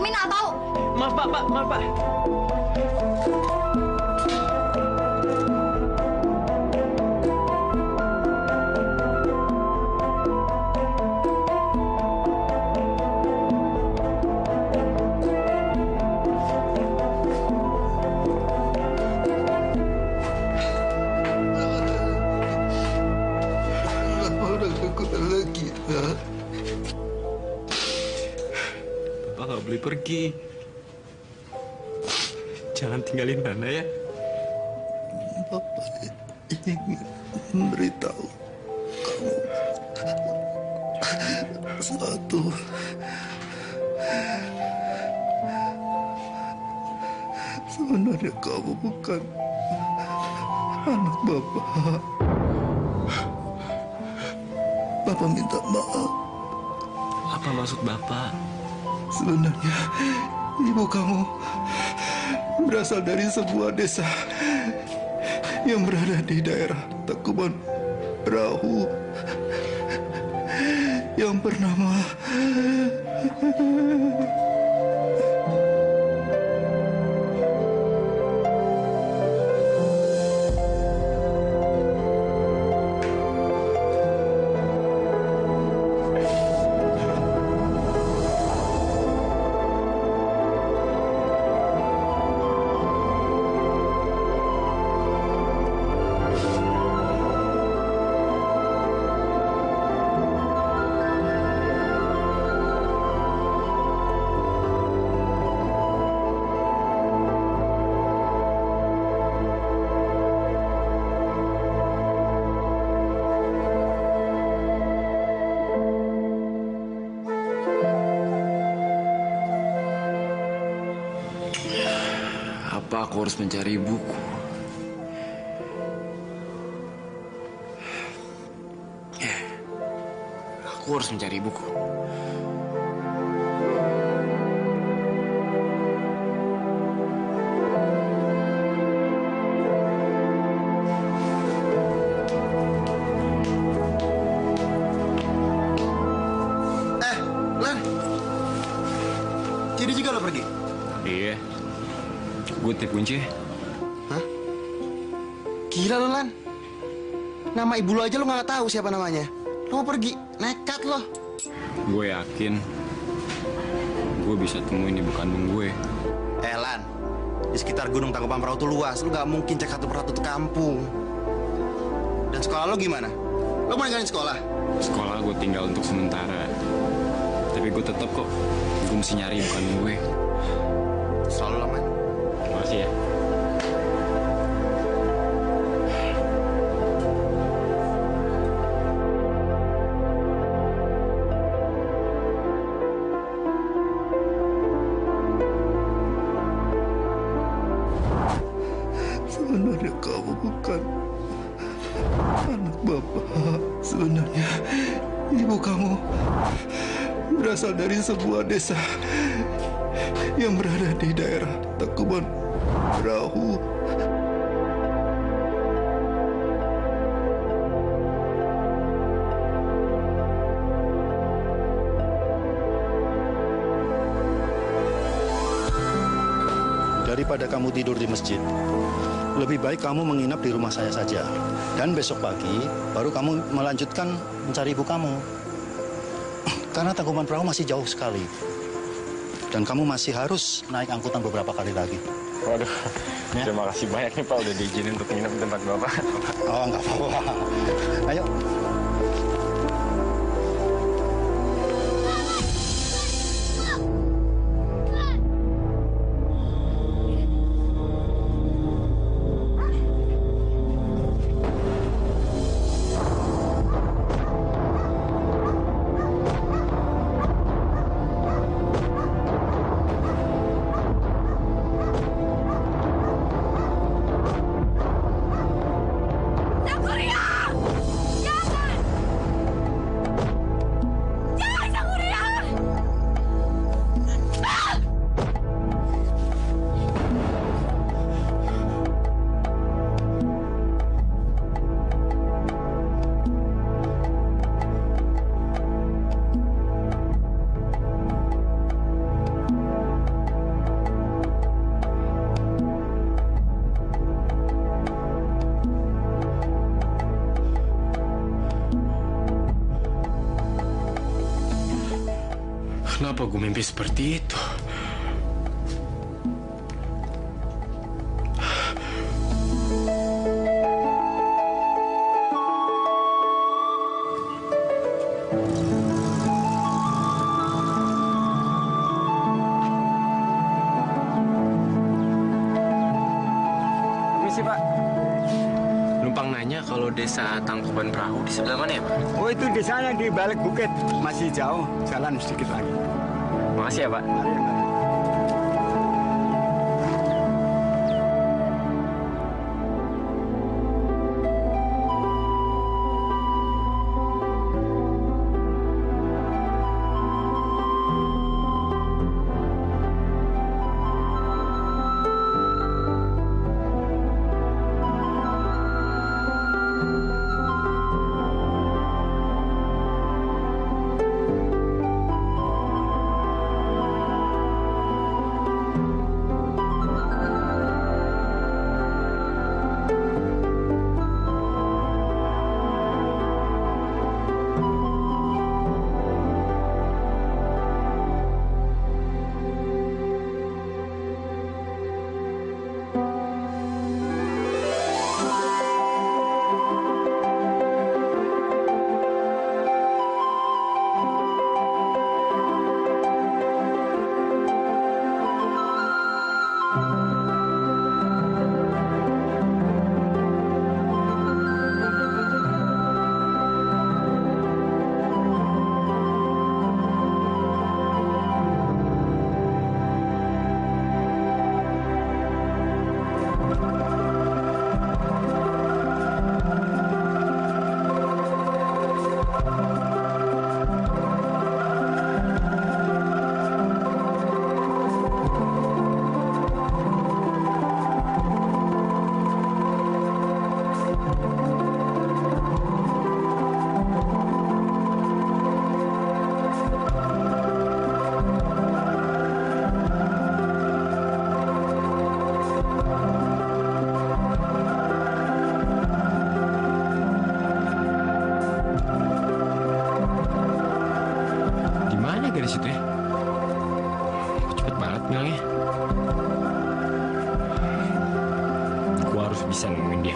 terminal tahu. Maaf Pak, maaf Pak. Bapak nggak boleh pergi. Jangan tinggalin Nana ya. Bapak ingin memberitahu kamu satu. Sebenarnya kamu bukan anak Bapak. Bapak minta maaf. Apa maksud Bapak? Sebenarnya ibu kamu berasal dari sebuah desa yang berada di daerah Tangkuban Perahu yang bernama Apa aku harus mencari ibuku? Aku harus mencari ibuku. Lan. Jadi juga lo pergi? Iya. Gue tip kunci. Hah? Gila lo, Lan. Nama ibu lo aja lo nggak tahu siapa namanya. Lo mau pergi, nekat lo. Gue yakin gue bisa temuin ibu kandung gue. Lan, di sekitar Gunung Tangkuban Perahu tuh luas. Lo nggak mungkin cek satu persatu tuh kampung. Dan sekolah lo gimana? Lo mau ninggalin sekolah? Sekolah gue tinggal untuk sementara. Tapi gue tetap kok. Gue mesti nyari ibu kandung gue. Selalu lama. Makasih ya. Sebenarnya kamu bukan anak Bapak. Sebenarnya ibu kamu berasal dari sebuah desa yang berada di daerah Tangkuban Perahu. Daripada kamu tidur di masjid, lebih baik kamu menginap di rumah saya saja. Dan besok pagi, baru kamu melanjutkan mencari ibu kamu. Karena Tangkuban Perahu masih jauh sekali. Dan kamu masih harus naik angkutan beberapa kali lagi. Waduh, ya? Terima kasih banyak nih Pak udah diizinin untuk nginep di tempat Bapak. Oh, nggak apa-apa. Ayo. Jangan! Kenapa gue mimpi seperti itu? Permisi, Pak. Numpang nanya kalau desa Tangkuban Perahu di sebelah mana ya, Pak? Oh, itu di sana di balik bukit. Masih jauh, jalan sedikit lagi. Makasih ya, Pak. Mari, mari. Gadis itu ya? Cepet banget bilangnya. Gua harus bisa nemuin dia.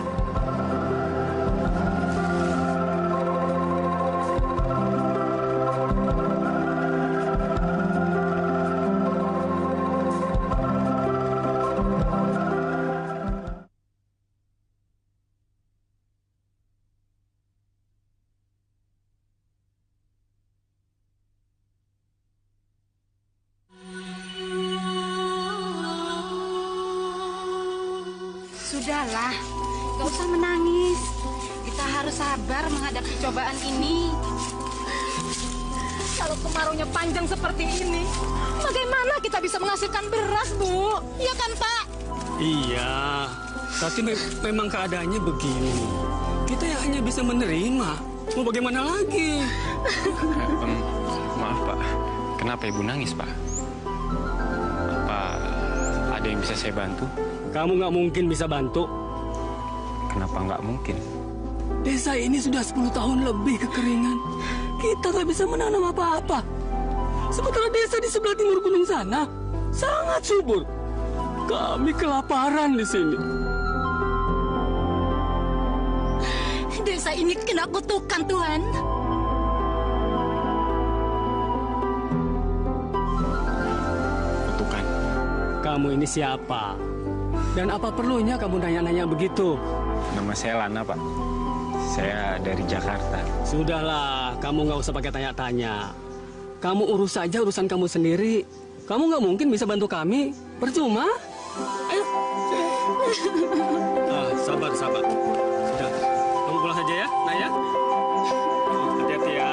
Sudahlah, gak usah menangis. Kita harus sabar menghadapi cobaan ini. Kalau kemaraunya panjang seperti ini, bagaimana kita bisa menghasilkan beras, Bu? Iya kan, Pak? Iya, tapi memang keadaannya begini. Kita yang hanya bisa menerima. Mau bagaimana lagi? Maaf, Pak. Kenapa Ibu nangis, Pak? Apa ada yang bisa saya bantu? Kamu nggak mungkin bisa bantu. Kenapa nggak mungkin? Desa ini sudah 10 tahun lebih kekeringan. Kita nggak bisa menanam apa-apa. Sementara desa di sebelah timur gunung sana sangat subur. Kami kelaparan di sini. Desa ini kena kutukan, Tuhan. Kutukan. Kamu ini siapa? Dan apa perlunya kamu nanya-nanya begitu? Nama saya Lana, Pak. Saya dari Jakarta. Sudahlah, kamu nggak usah pakai tanya-tanya. Kamu urus saja urusan kamu sendiri. Kamu nggak mungkin bisa bantu kami. Percuma. Ayo. Sabar. Sudah. Kamu pulang saja ya, Naya. Hati-hati ya.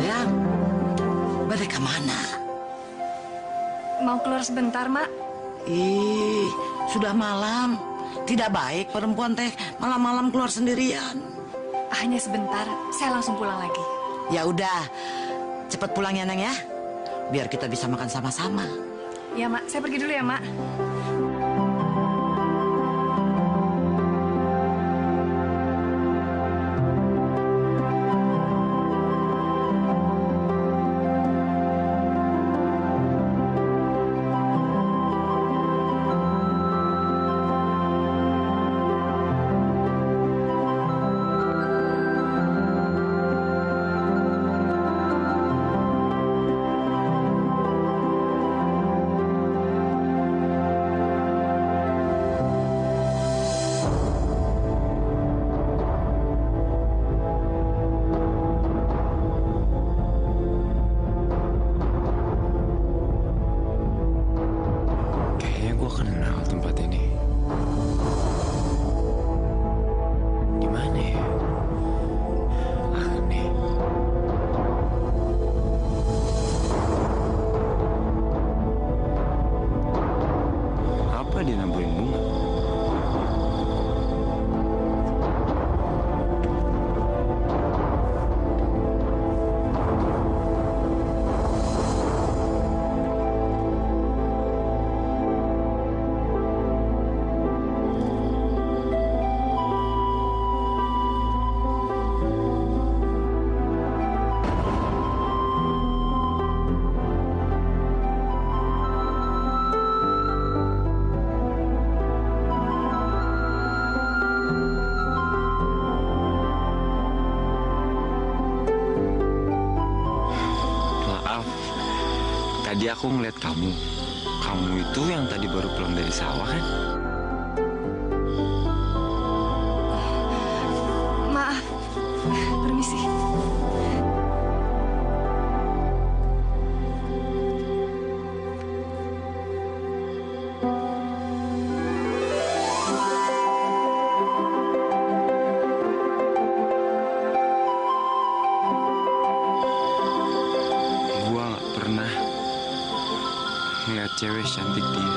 Ayang, balik kemana? Mau keluar sebentar, Mak. Ih, sudah malam. Tidak baik perempuan teh malam-malam keluar sendirian. Hanya sebentar, saya langsung pulang lagi. Ya udah, cepat pulang ya Neng ya. Biar kita bisa makan sama-sama. Ya, Mak. Saya pergi dulu ya, Mak. kenal tempat ini. Di mana ya? Aneh. Apa dia nambahin bunga? Tadi aku ngeliat kamu. Kamu itu yang tadi baru pulang dari sawah kan? Maaf. Permisi. Gua gak pernah ngeliat cewek cantik dia.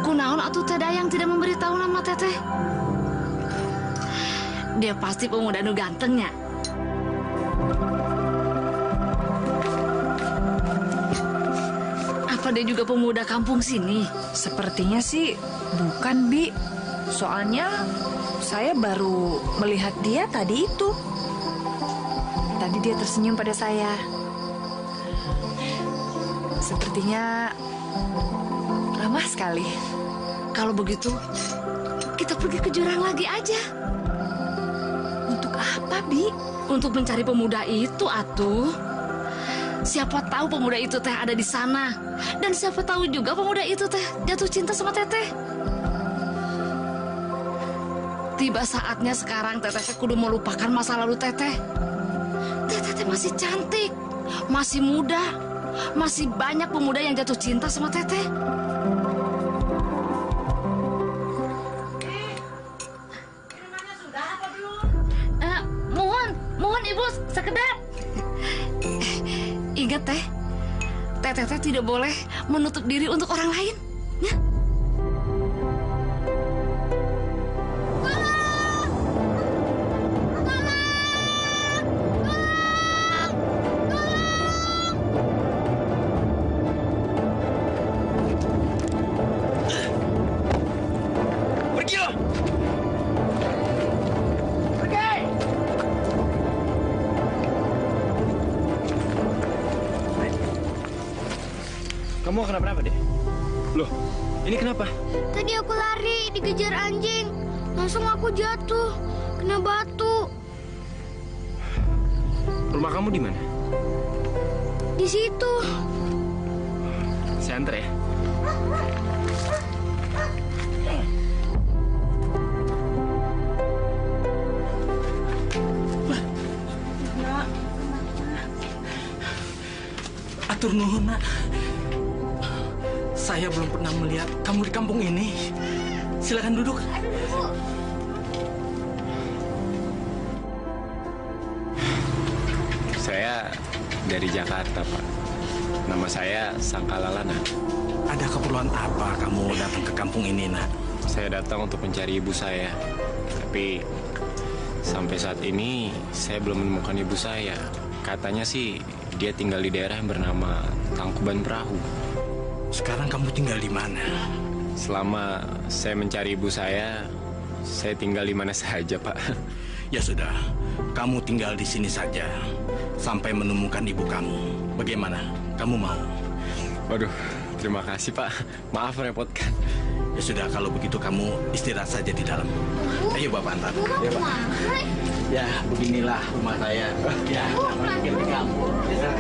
Kunaon atuh teh Dayang tidak memberitahu nama teteh? Dia pasti pemuda nu gantengnya. Apa dia juga pemuda kampung sini? Sepertinya sih bukan, Bi. Soalnya saya baru melihat dia tadi itu. Tadi dia tersenyum pada saya. Sepertinya ramah sekali. Kalau begitu, kita pergi ke jurang lagi aja. Untuk apa, Bi? Untuk mencari pemuda itu, atuh. Siapa tahu pemuda itu teh ada di sana. Dan siapa tahu juga pemuda itu teh jatuh cinta sama teteh. Tiba saatnya sekarang teteh kudu melupakan masa lalu teteh. Teteh masih cantik, masih muda, masih banyak pemuda yang jatuh cinta sama teteh. Mohon ibu sekedap. Ingat teh, teteh tidak boleh menutup diri untuk orang lain. Ya? Pergi lo! Kamu kenapa deh? Loh, ini kenapa? Tadi aku lari, dikejar anjing. Langsung aku jatuh, kena batu. Rumah kamu di mana? Di situ. Saya antar ya. Atur nuhun, Nak. Saya belum pernah melihat kamu di kampung ini. Silakan duduk. Saya dari Jakarta, Pak. Nama saya Sangkalalana. Ada keperluan apa kamu datang ke kampung ini, Nak? Saya datang untuk mencari ibu saya. Tapi sampai saat ini saya belum menemukan ibu saya. Katanya sih dia tinggal di daerah yang bernama Tangkuban Perahu. Sekarang kamu tinggal di mana? Selama saya mencari ibu saya tinggal di mana saja, Pak. Ya sudah, kamu tinggal di sini saja sampai menemukan ibu kamu. Bagaimana? Kamu mau? Waduh, terima kasih, Pak. Maaf merepotkan. Ya sudah, kalau begitu kamu istirahat saja di dalam. Ayo Bapak antar. Ya, Pak. Ya, beginilah rumah saya. Ya, sama seperti kamu. Ya,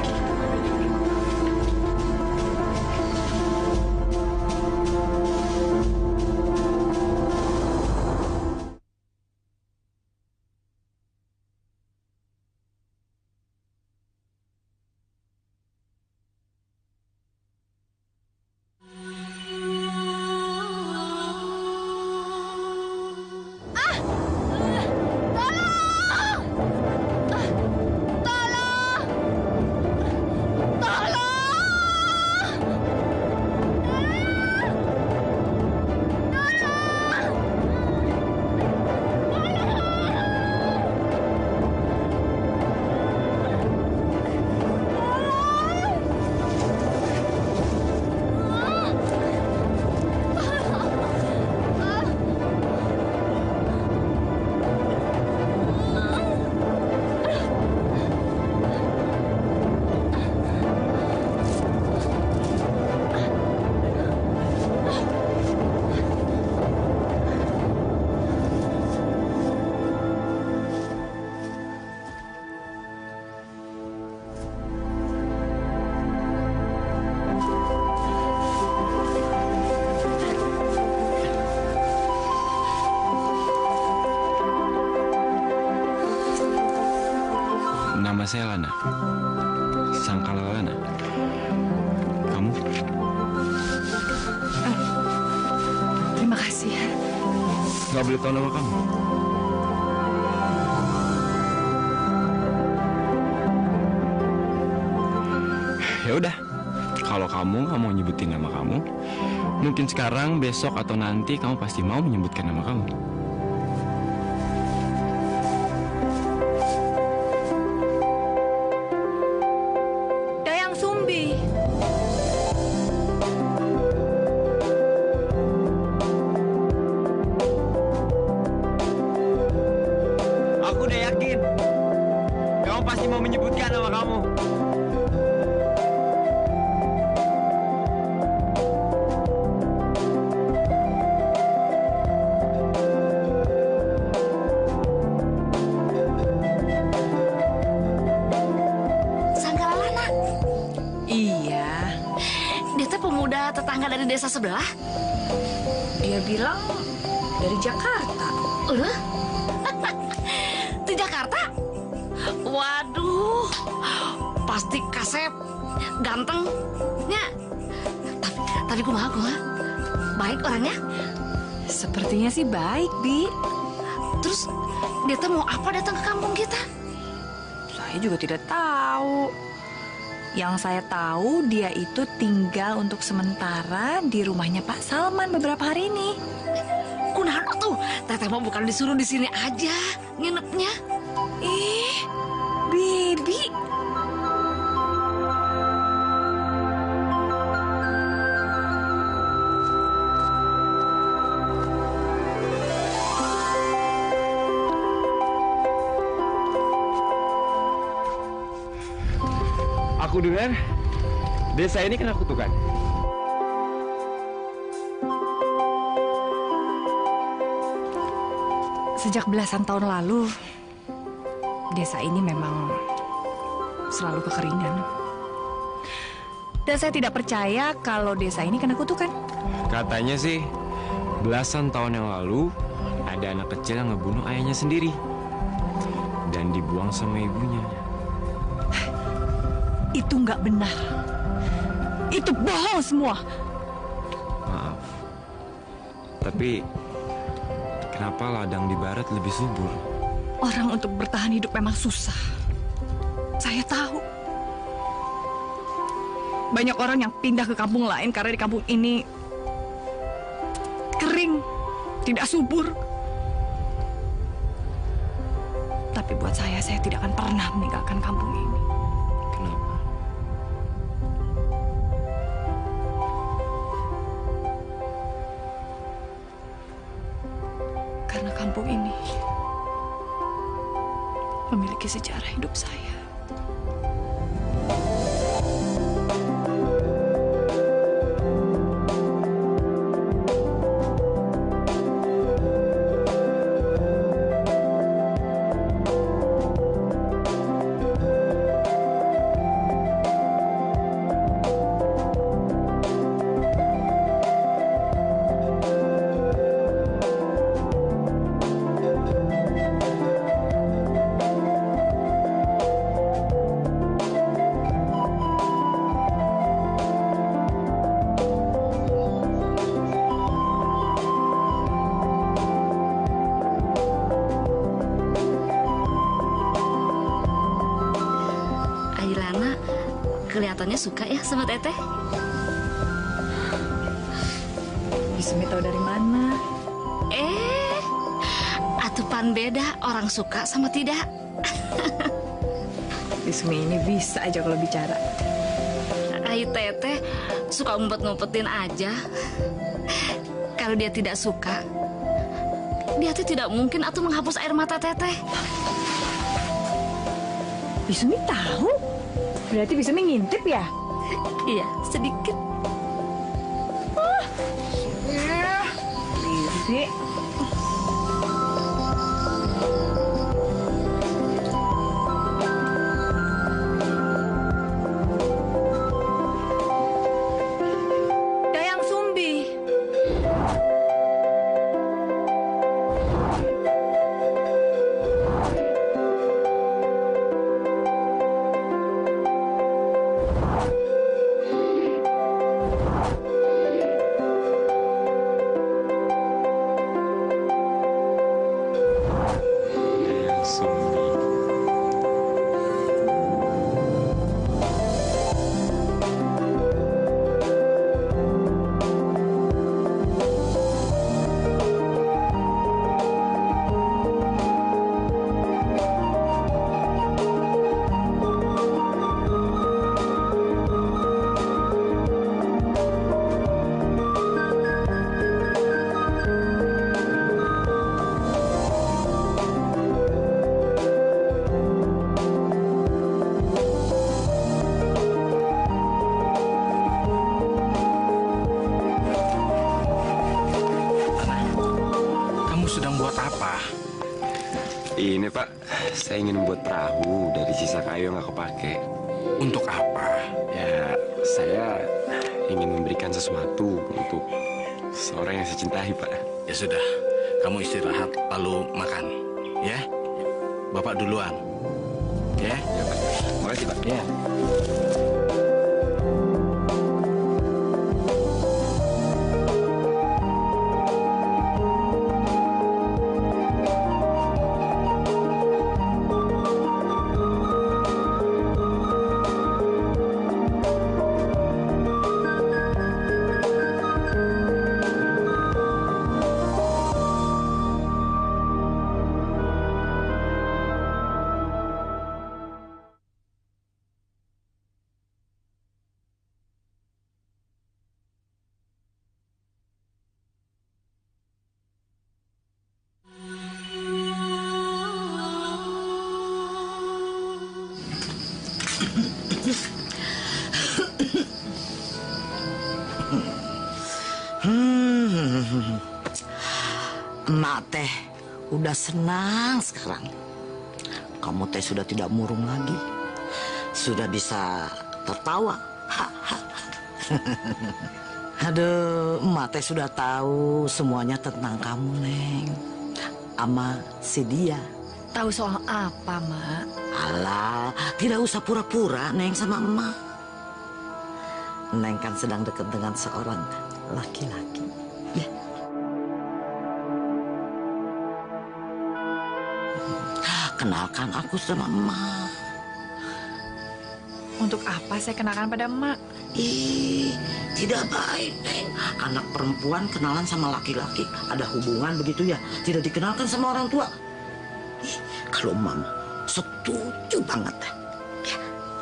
Nama saya Lana. Sangkala Lana. Kamu? Terima kasih ya. Nggak boleh tahu nama kamu. Ya udah, kalau kamu nggak mau nyebutin nama kamu, mungkin sekarang, besok, atau nanti kamu pasti mau menyebutkan nama kamu. Dayang Sumbi. Aku udah yakin, kamu pasti mau menyebutkan nama kamu. Sangkala Lana. Iya, Dia teh pemuda tetangga dari desa sebelah. dia bilang dari Jakarta. Udah? Di Jakarta? Waduh, pasti kasep, ganteng, nya. Tapi kumaha? Baik orangnya. Sepertinya sih baik, Bi. Terus dia teh mau apa datang ke kampung kita? Saya juga tidak tahu. Yang saya tahu dia itu tinggal untuk sementara di rumahnya Pak Salman beberapa hari ini. Kunaon tuh? Teteh mau bukan disuruh di sini aja nginepnya. Ih, Bibi. Aku dengar desa ini kena kutukan. Sejak belasan tahun lalu, desa ini memang selalu kekeringan. Dan saya tidak percaya kalau desa ini kena kutukan. Katanya sih, belasan tahun yang lalu ada anak kecil yang ngebunuh ayahnya sendiri dan dibuang sama ibunya. Itu nggak benar. Itu bohong semua. Maaf, tapi kenapa ladang di barat lebih subur? Orang untuk bertahan hidup memang susah. Saya tahu. Banyak orang yang pindah ke kampung lain karena di kampung ini kering, tidak subur. Tapi buat saya tidak akan pernah meninggalkan kampung ini. Kenapa? Karena kampung ini memiliki sejarah hidup saya. Ailana kelihatannya suka ya sama Teteh. Bismi tahu dari mana? Atupan beda orang suka sama tidak. Bismi ini bisa aja kalau bicara. Ai Teteh suka ngumpet-ngumpetin aja. Kalau dia tidak suka, dia tuh tidak mungkin atau menghapus air mata Teteh. Bismi tahu? Berarti Bismi ngintip ya? Iya, sedikit. Bismi. Dayang Sumbi. Ini Pak, saya ingin membuat perahu dari sisa kayu yang nggak kepake. Untuk apa? Ya, saya ingin memberikan sesuatu untuk seorang yang saya cintai, Pak. Ya sudah, kamu istirahat lalu makan, ya. Bapak duluan, ya. Ya, Pak. Makasih, Pak. Ya. Emak teh udah senang sekarang. Kamu teh sudah tidak murung lagi. Sudah bisa tertawa. Aduh, emak teh sudah tahu semuanya tentang kamu, Neng. Ama si dia. Tahu soal apa, Mak? Alah, tidak usah pura-pura, Neng, sama emak. Neng kan sedang dekat dengan seorang laki-laki. Ya. Kenalkan aku sama emak. Untuk apa saya kenalkan pada emak? Ih, tidak baik, Neng. Anak perempuan kenalan sama laki-laki, ada hubungan begitu ya, tidak dikenalkan sama orang tua. Ih, kalau mama setuju banget. Ya,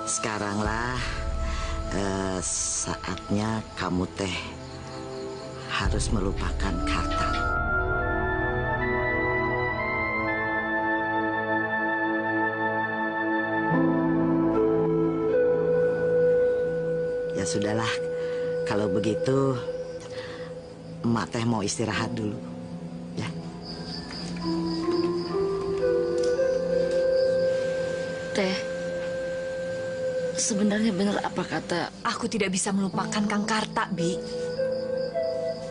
sekarang lah saatnya kamu teh harus melupakan Karta. Ya sudahlah, kalau begitu emak teh mau istirahat dulu, ya. Teh, sebenarnya benar apa kata... Aku tidak bisa melupakan Kang Karta, Bi.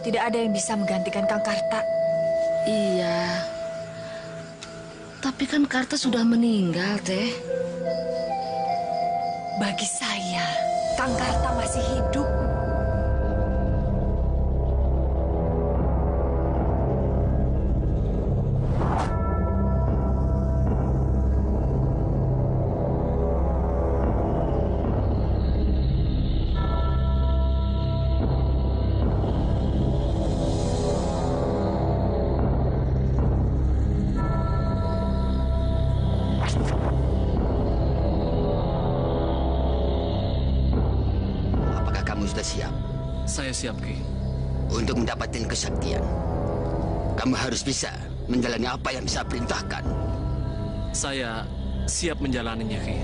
Tidak ada yang bisa menggantikan Kang Karta. Iya, tapi kan Karta sudah meninggal, Teh. Bagi saya, Kang Karta masih hidup. Saya siap, Ki. Untuk mendapatkan kesaktian, kamu harus bisa menjalani apa yang bisa perintahkan. Saya siap menjalaninya, Ki.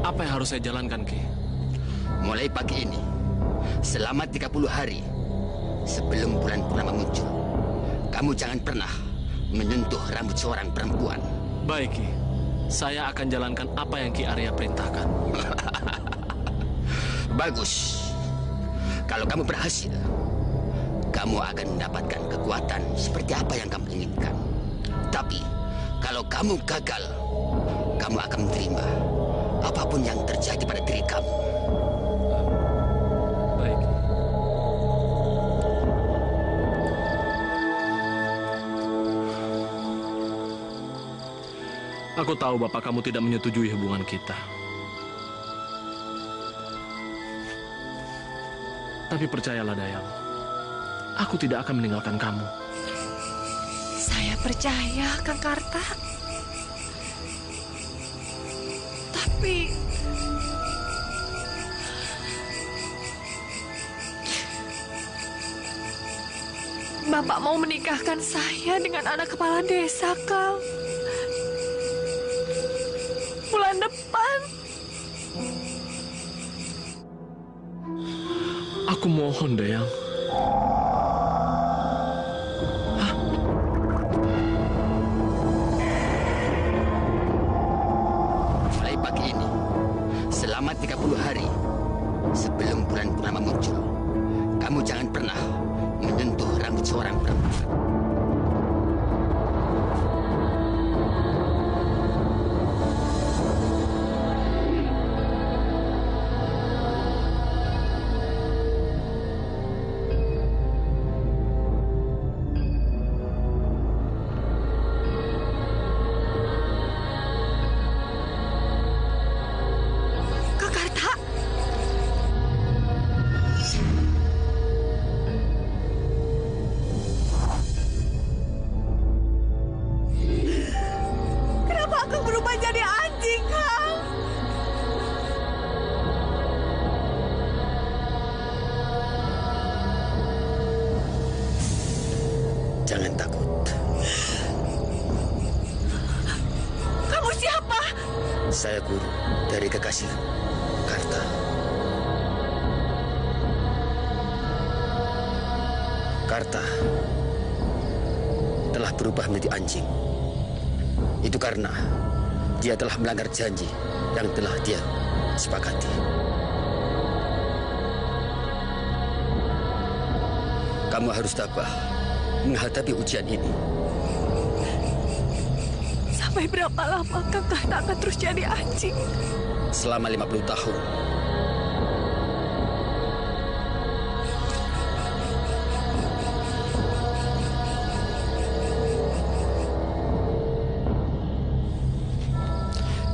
Apa yang harus saya jalankan, Ki? Mulai pagi ini, selama 30 hari sebelum bulan purnama muncul, kamu jangan pernah menyentuh rambut seorang perempuan. Baik, Ki. Saya akan jalankan apa yang Ki Arya perintahkan. Bagus. Kalau kamu berhasil, kamu akan mendapatkan kekuatan seperti apa yang kamu inginkan. Tapi, kalau kamu gagal, kamu akan menerima apapun yang terjadi pada diri kamu. Baik. Aku tahu Bapak kamu tidak menyetujui hubungan kita. Tapi percayalah, Dayang, aku tidak akan meninggalkan kamu. Saya percaya, Kang Karta. Tapi... Bapak mau menikahkan saya dengan anak kepala desa, Kang. Bulan depan. Aku mohon, Dayang. pagi ini selama 30 hari sebelum bulan purnama muncul. Kamu jangan pernah menyentuh rambut seorang perempuan. Jangan takut. Kamu siapa? Saya guru dari kekasih Karta. Karta telah berubah menjadi anjing. Itu karena dia telah melanggar janji yang telah dia sepakati. Kamu harus tabah menghadapi ujian ini. Sampai berapa lama Kakak akan terus jadi anjing? Selama 50 tahun.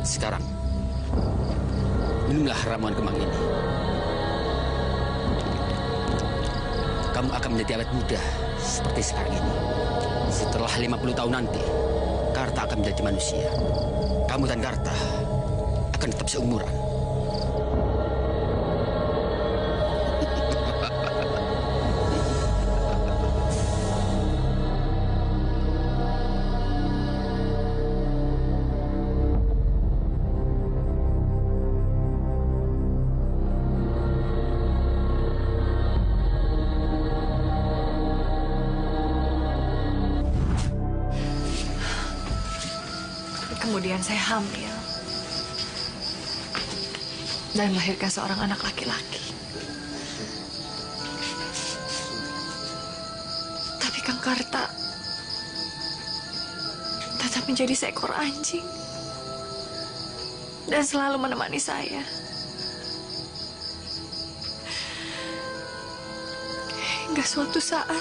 Sekarang, minumlah ramuan kemang ini. Kamu akan menjadi awet muda seperti sekarang ini. Setelah 50 tahun nanti, Karta akan menjadi manusia. Kamu dan Karta akan tetap seumuran. Kemudian saya hamil dan melahirkan seorang anak laki-laki. Tapi Kang Karta tetap menjadi seekor anjing dan selalu menemani saya. Hingga suatu saat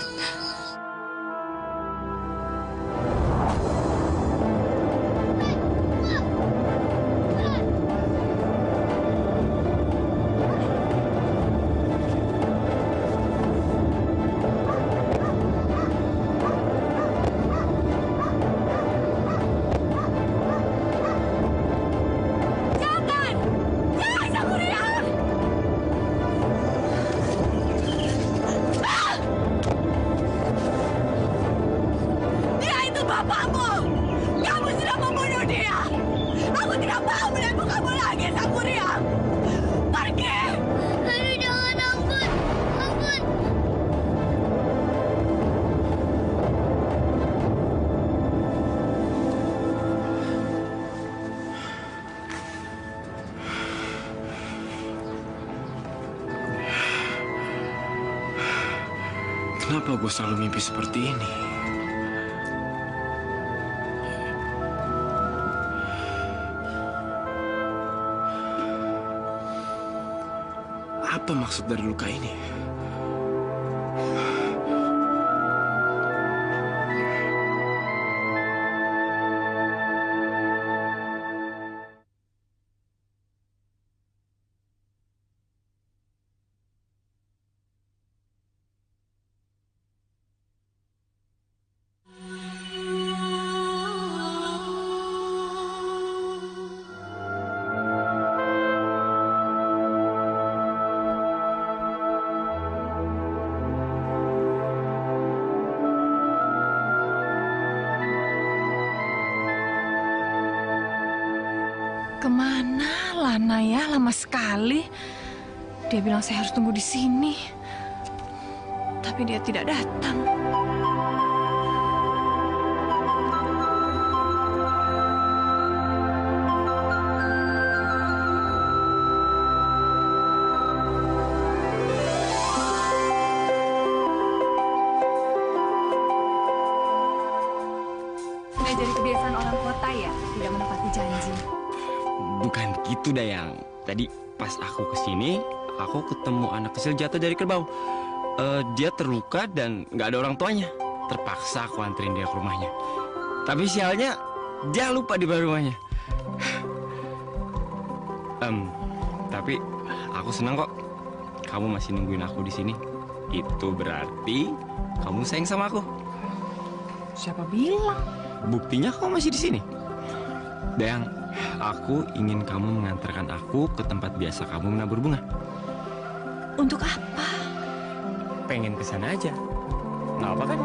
kenapa gue selalu mimpi seperti ini? Apa maksud dari luka ini? kemana Lana ya? Lama sekali. Dia bilang saya harus tunggu di sini. Tapi dia tidak datang. Bukan gitu, Dayang. Tadi pas aku kesini, aku ketemu anak kecil jatuh dari kerbau. Dia terluka dan nggak ada orang tuanya. Terpaksa aku anterin dia ke rumahnya. Tapi sialnya, dia lupa di bawah rumahnya. Tapi aku senang kok. Kamu masih nungguin aku di sini. Itu berarti kamu sayang sama aku. Siapa bilang? Buktinya kamu masih di sini. Dayang, aku ingin kamu mengantarkan aku ke tempat biasa kamu menabur bunga. Untuk apa? Pengen ke sana aja. Nggak apa kan?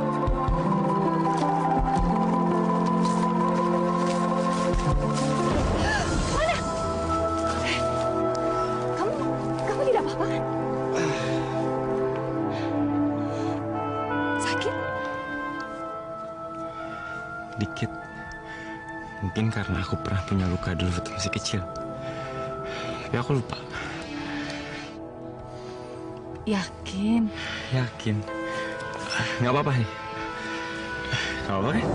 Mana? Kamu tidak apa-apa kan? Sakit? Dikit. Mungkin karena aku pernah punya luka dulu waktu masih kecil. Tapi aku lupa. Yakin? Yakin. Nggak apa-apa nih. Nggak apa-apa kan?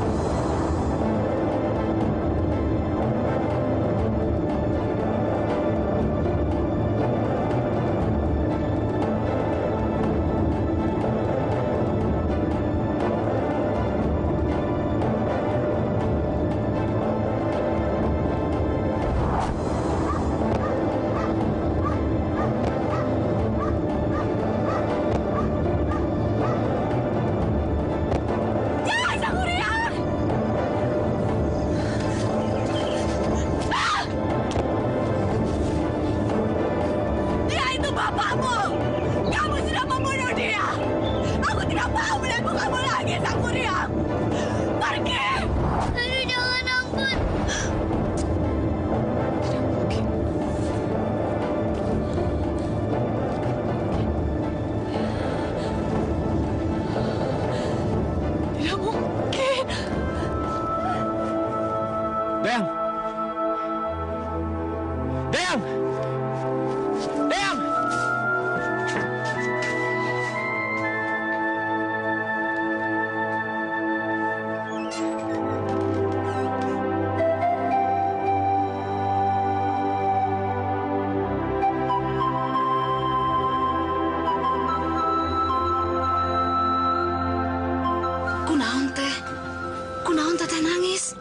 Kunaon teteh nangis?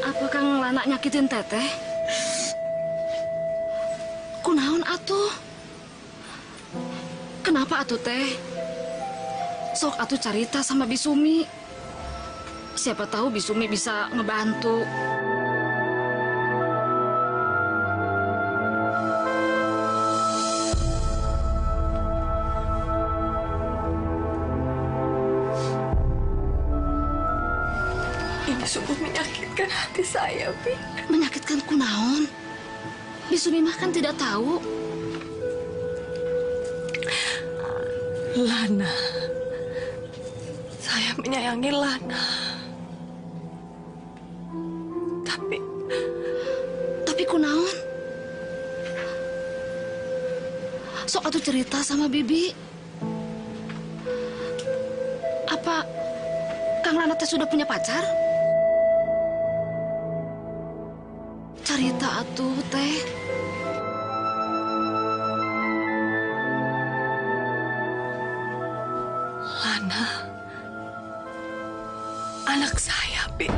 Apakah ngelana nyakitin teteh? Kunaon atuh? Kenapa atuh teh? Sok atuh carita sama Bisumi. Siapa tahu Bisumi bisa ngebantu. Ini sungguh menyakitkan hati saya, Bi. Menyakitkan kunaon? Bisumi mah kan tidak tahu. Lana. Saya menyayangi Lana. Tapi kunaon? Sok atuh cerita sama Bibi. Apa Kang Lana teh sudah punya pacar? Cerita atuh teh. Lana. Anak saya, Bi.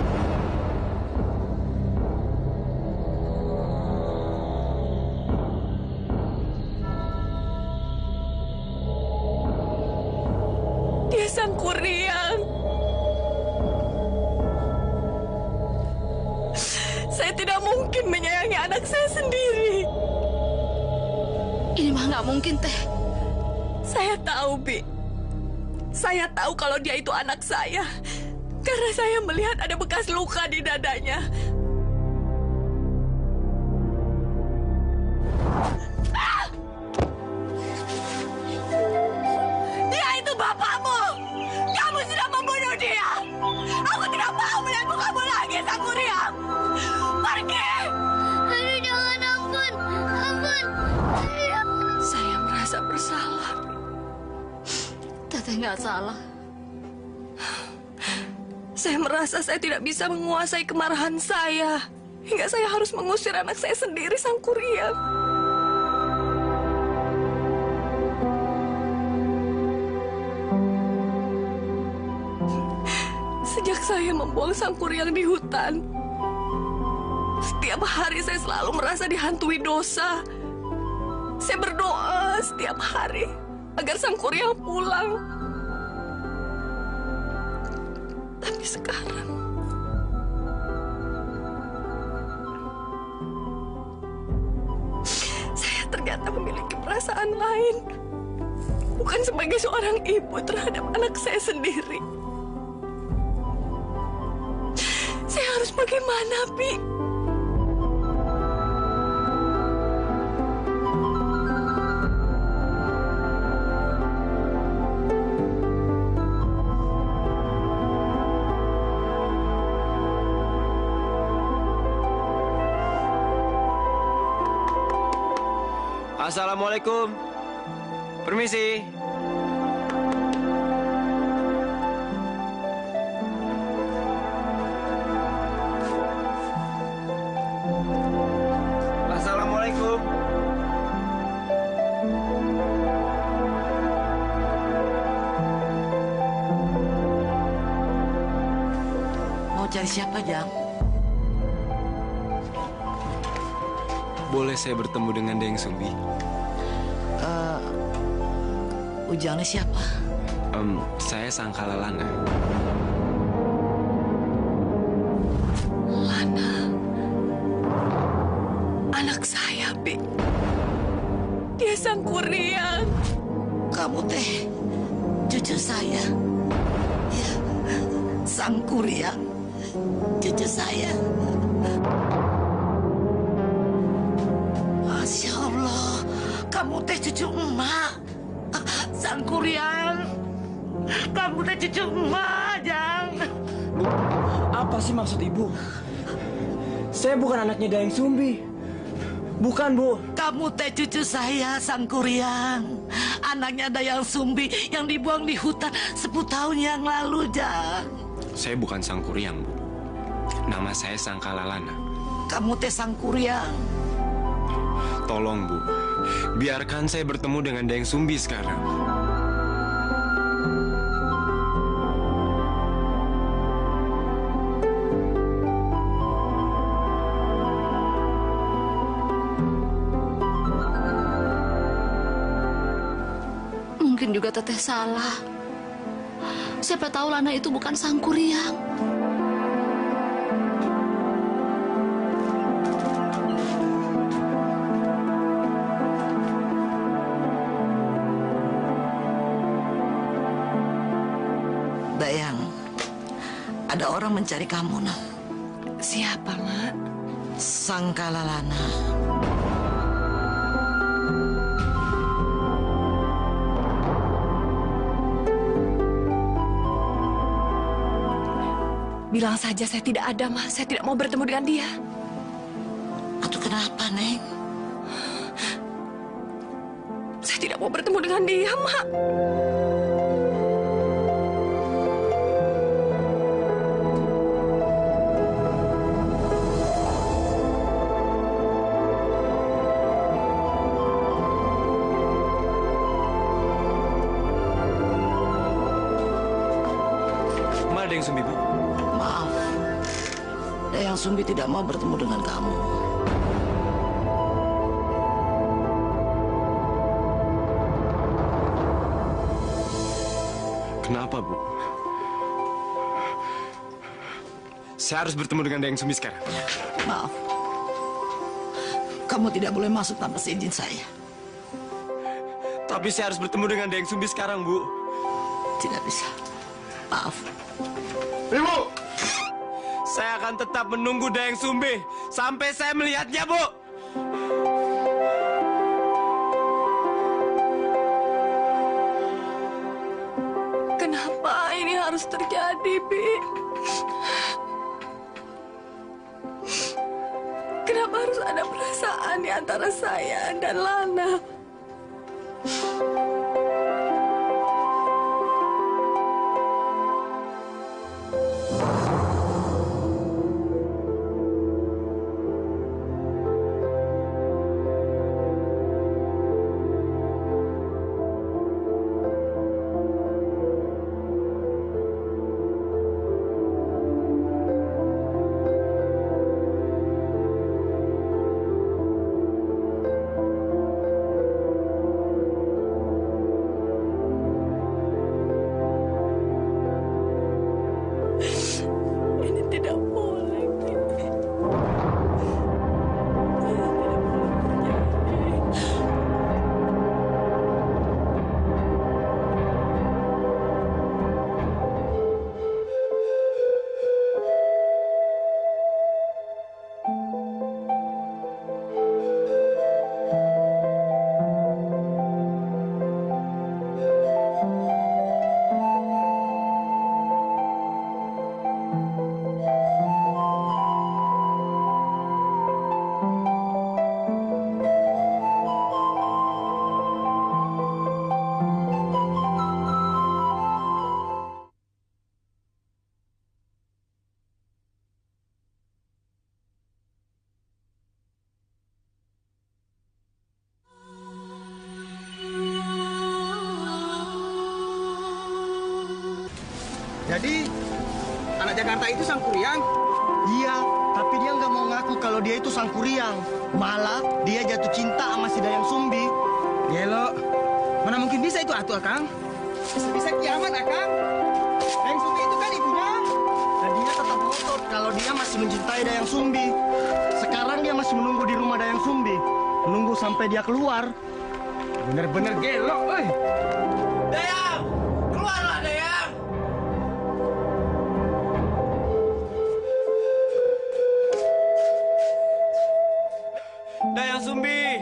Dia sang Kuryang. Saya tidak mungkin menyayangi anak saya sendiri. Ini mah nggak mungkin, teh. Saya tahu, Bi. Saya tahu kalau dia itu anak saya. Karena saya melihat ada bekas luka di dadanya. Dia itu bapakmu. Kamu sudah membunuh dia. Aku tidak mau melihat mukamu lagi, Sang Kuryang. Pergi! Aduh, jangan, ampun. Ampun. Saya merasa bersalah. Teteh nggak salah. Saya merasa saya tidak bisa menguasai kemarahan saya. Hingga saya harus mengusir anak saya sendiri, Sang Kuryang. Sejak saya membuang Sang Kuryang di hutan, setiap hari saya selalu merasa dihantui dosa. Saya berdoa setiap hari agar Sang Kuryang pulang. Tapi sekarang saya ternyata memiliki perasaan lain. Bukan sebagai seorang ibu terhadap anak saya sendiri. Saya harus bagaimana, Bi? Assalamualaikum. Permisi. Assalamualaikum. Mau cari siapa, Jang? Boleh saya bertemu dengan Deng Sumbi? Ujangnya siapa? Saya Sangkala Lana. Lana. Anak saya, Bi. Dia Sang Kuryang. Kamu teh cucu saya. Ya, Sang Kuryang. Cucu saya. Masya Allah, kamu teh cucu emak. Sang Kuryang. Kamu teh cucu emak, Jang. Bu, apa sih maksud ibu? Saya bukan anaknya Dayang Sumbi. Bukan, Bu. Kamu teh cucu saya, Sang Kuryang. Anaknya Dayang Sumbi yang dibuang di hutan 10 tahun yang lalu, Jang. Saya bukan Sang Kuryang, Bu. Nama saya Sangkala Lana. Kamu teh Sang Kuryang. Tolong, Bu. Biarkan saya bertemu dengan Dayang Sumbi sekarang. Mungkin juga teteh salah. Siapa tahu Lana itu bukan Sang Kuryang. Dayang, ada orang mencari kamu, Nak. Siapa, Mak? Sangkala Lana. Bilang saja saya tidak ada, Ma. Saya tidak mau bertemu dengan dia. Atau kenapa, Neng? Saya tidak mau bertemu dengan dia, Mak. Mana Dayang Sumbi, Bu? Maaf, Dayang Sumbi tidak mau bertemu dengan kamu. Kenapa, Bu? Saya harus bertemu dengan Dayang Sumbi sekarang. Maaf, kamu tidak boleh masuk tanpa seizin saya. Tapi saya harus bertemu dengan Dayang Sumbi sekarang, Bu. Tidak bisa. Maaf. Ibu! Saya akan tetap menunggu Dayang Sumbi sampai saya melihatnya, Bu. Kenapa ini harus terjadi, Bi? Kenapa harus ada perasaan di antara saya dan Lana? Jakarta itu Sang Kuryang? Iya, tapi dia nggak mau ngaku kalau dia itu Sang Kuryang. Malah dia jatuh cinta sama si Dayang Sumbi. Gelo, mana mungkin bisa itu atuh Akang? Bisa kiamat Akang. Dayang Sumbi itu kan ibunya. Dan dia tetap ngotot kalau dia masih mencintai Dayang Sumbi. Sekarang dia masih menunggu di rumah Dayang Sumbi. Menunggu sampai dia keluar. Bener-bener gelo, oi. Dayang! Keluarlah, Dayang! Dayang Sumbi,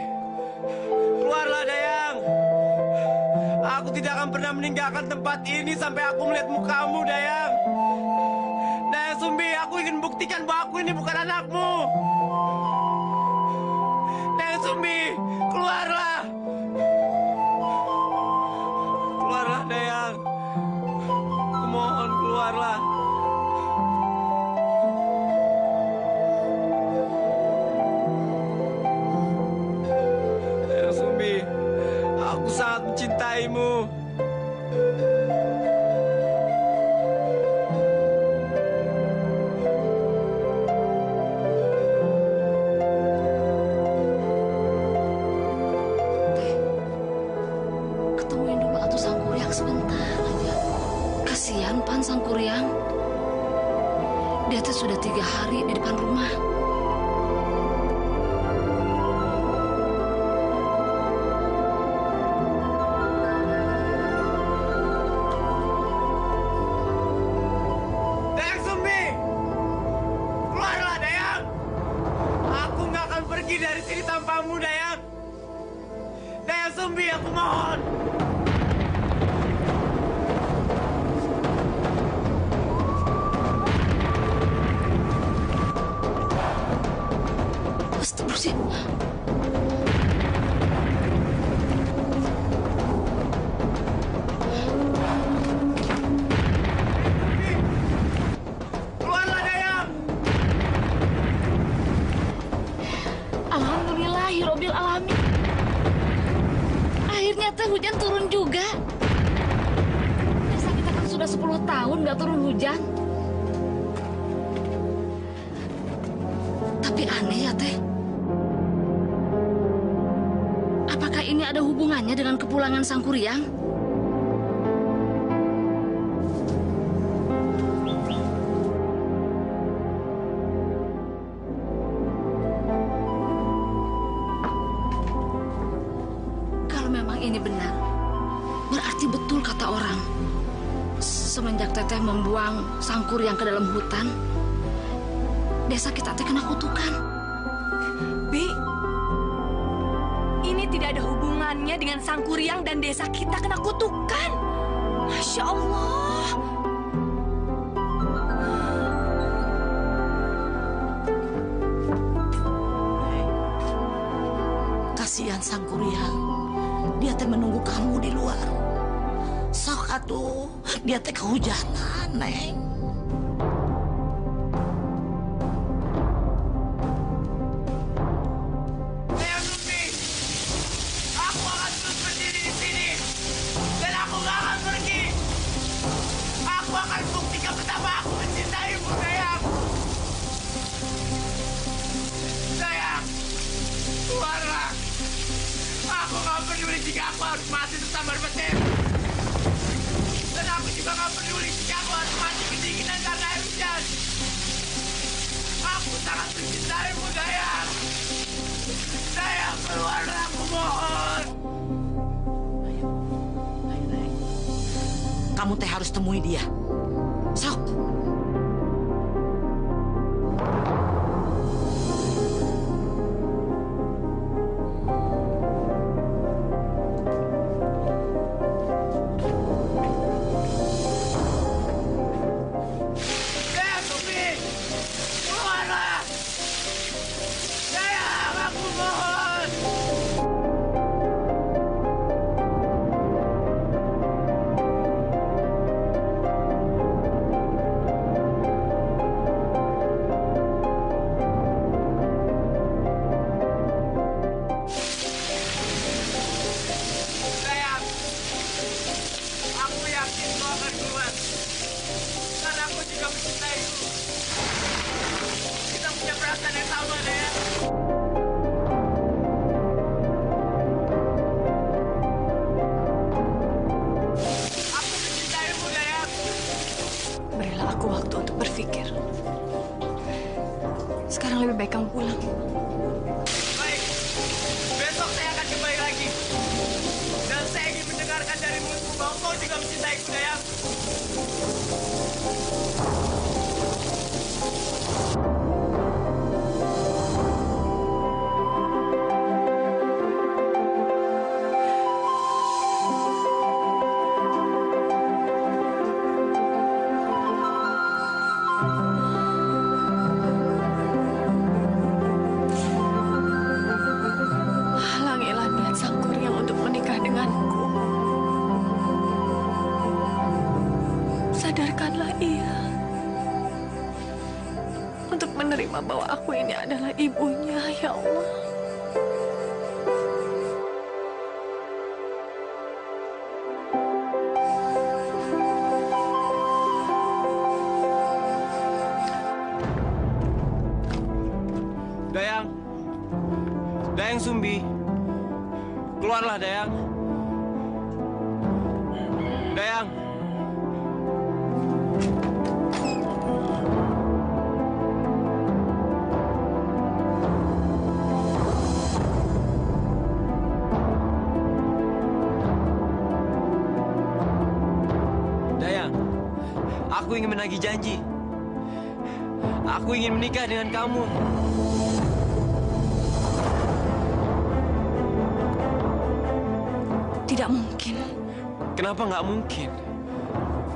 keluarlah Dayang. Aku tidak akan pernah meninggalkan tempat ini sampai aku melihat mukamu, Dayang. Dayang Sumbi, aku ingin buktikan bahwa aku ini bukan anakmu. Dayang Sumbi, keluarlah. Keluarlah, Dayang. Kumohon, keluarlah. Dayang Sumbi, aku sangat mencintaimu. Ketemuin dulu atuh Sang Kuryang sebentar aja. Kasihan Pan Sang Kuryang. Dia tuh sudah 3 hari di depan rumah. Dayang Sumbi, keluarlah Dayang. Aku nggak akan pergi dari sini tanpamu, Dayang. Dayang Sumbi, aku mohon. Astagfirullahaladzim. Keluarlah Dayang. Alhamdulillahirobbil alamin. Akhirnya teh hujan turun juga. Desa kita kan sudah 10 tahun nggak turun hujan. Tapi aneh ya teh. Apakah ini ada hubungannya dengan kepulangan Sang Kuryang? Kalau memang ini benar, berarti betul kata orang. Semenjak Teteh membuang Sang Kuryang ke dalam hutan, desa kita teh kena kutukan. Bi, ini tidak ada hubungannya dengan Sang Kuryang dan desa kita kena kutukan. Masya Allah. Kasihan Sang Kuryang. Dia teh menunggu kamu di luar. Sok atuh, dia teh kehujanan, Neng. Dayang Sumbi, aku akan terus berdiri di sini. Dan aku nggak akan pergi. Aku akan buktikan betapa aku mencintaimu, Dayang. Dayang, keluarlah. Aku nggak peduli jika aku harus mati tersambar petir. Dan aku juga nggak peduli jika aku harus mati kedinginan karena air hujan. Aku sangat mencintaimu, Dayang. Dayang, keluarlah, aku mohon. Kamu teh harus temui dia. Sok. Dayang Sumbi, keluarlah. Dayang, aku mohon. perasaan yang sama, Dayang. Aku mencintaimu, Dayang. Berilah aku waktu untuk berpikir. Sekarang lebih baik kamu pulang. Baik, besok saya akan kembali lagi. Dan saya ingin mendengarkan dari mulutmu bahwa kau juga mencintaiku, Dayang. Halangilah niat Sang Kuryang untuk menikah denganku. Sadarkanlah ia untuk menerima bahwa aku ini adalah ibunya, ya Allah. Dayang. Dayang Sumbi. Keluarlah, Dayang. Dayang. Dayang, aku ingin menagih janji. Aku ingin menikah dengan kamu. Tidak mungkin. Kenapa nggak mungkin?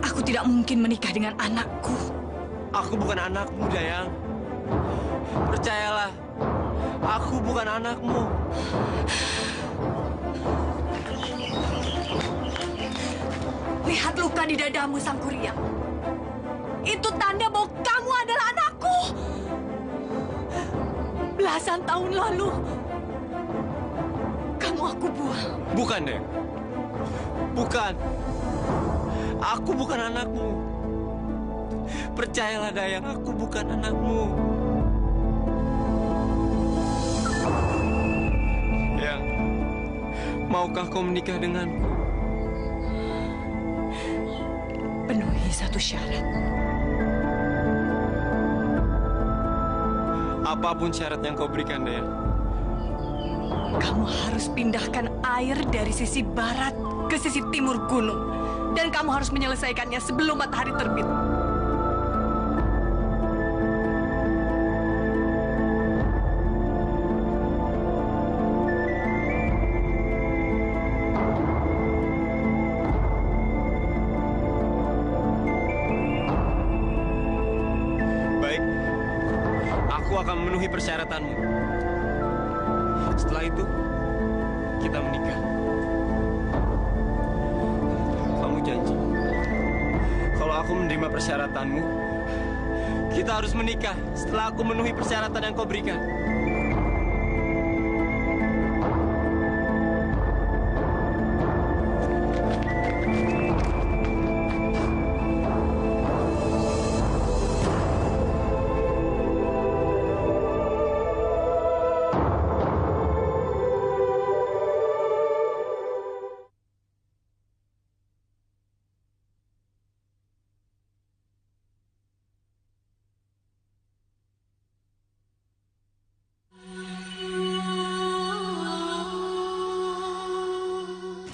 Aku tidak mungkin menikah dengan anakku. Aku bukan anakmu, Dayang. Percayalah, aku bukan anakmu. Lihat luka di dadamu, Sang Kuryang. Itu tanda bahwa kamu adalah anakku. Belasan tahun lalu, kamu aku buang. Bukan, Dayang. Bukan. Aku bukan anakmu. Percayalah, Dayang, aku bukan anakmu. Dayang, maukah kau menikah denganku? Penuhi satu syarat. Apapun syarat yang kau berikan, Dayang. Kamu harus pindahkan air dari sisi barat ke sisi timur gunung. Dan kamu harus menyelesaikannya sebelum matahari terbit. Baik, aku akan memenuhi persyaratanmu. Setelah itu, kita menikah. Kamu janji, kalau aku menerima persyaratanmu, kita harus menikah setelah aku memenuhi persyaratan yang kau berikan.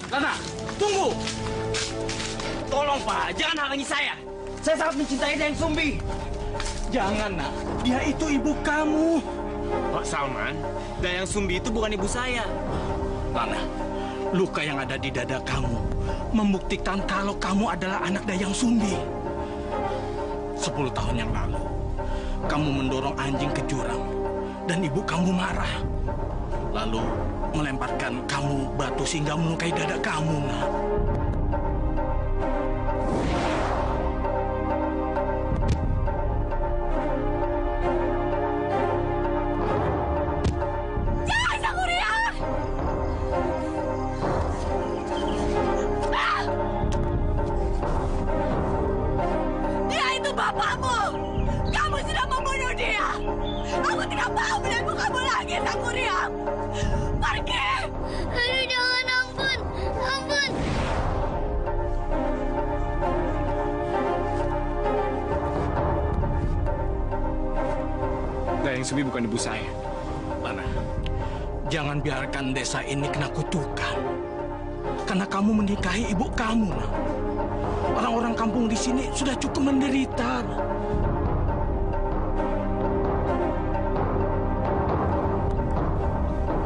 Lana, tunggu! Tolong, Pak, jangan halangi saya. Saya sangat mencintai Dayang Sumbi. Jangan, nak. Dia itu ibu kamu. Pak Salman, Dayang Sumbi itu bukan ibu saya. Lana, luka yang ada di dada kamu membuktikan kalau kamu adalah anak Dayang Sumbi. 10 tahun yang lalu, kamu mendorong anjing ke jurang dan ibu kamu marah. Lalu melemparkan kamu batu sehingga melukai dada kamu, nak. Jangan, Sang Kuryang! Dia itu bapakmu! Kamu sudah membunuh dia! Aku tidak mau melihat mukamu lagi, Sangkuriang. Pergi. Aduh, jangan, ampun. Ampun. Dayang Sumbi bukan ibu saya. Lana, jangan biarkan desa ini kena kutukan. Karena kamu menikahi ibu kamu, Nak. Orang-orang kampung di sini sudah cukup menderita.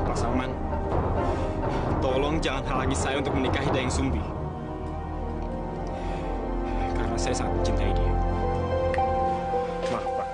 Pak Salman, tolong jangan halangi saya untuk menikahi Dayang Sumbi. Karena saya sangat mencintai dia. Maaf, Pak.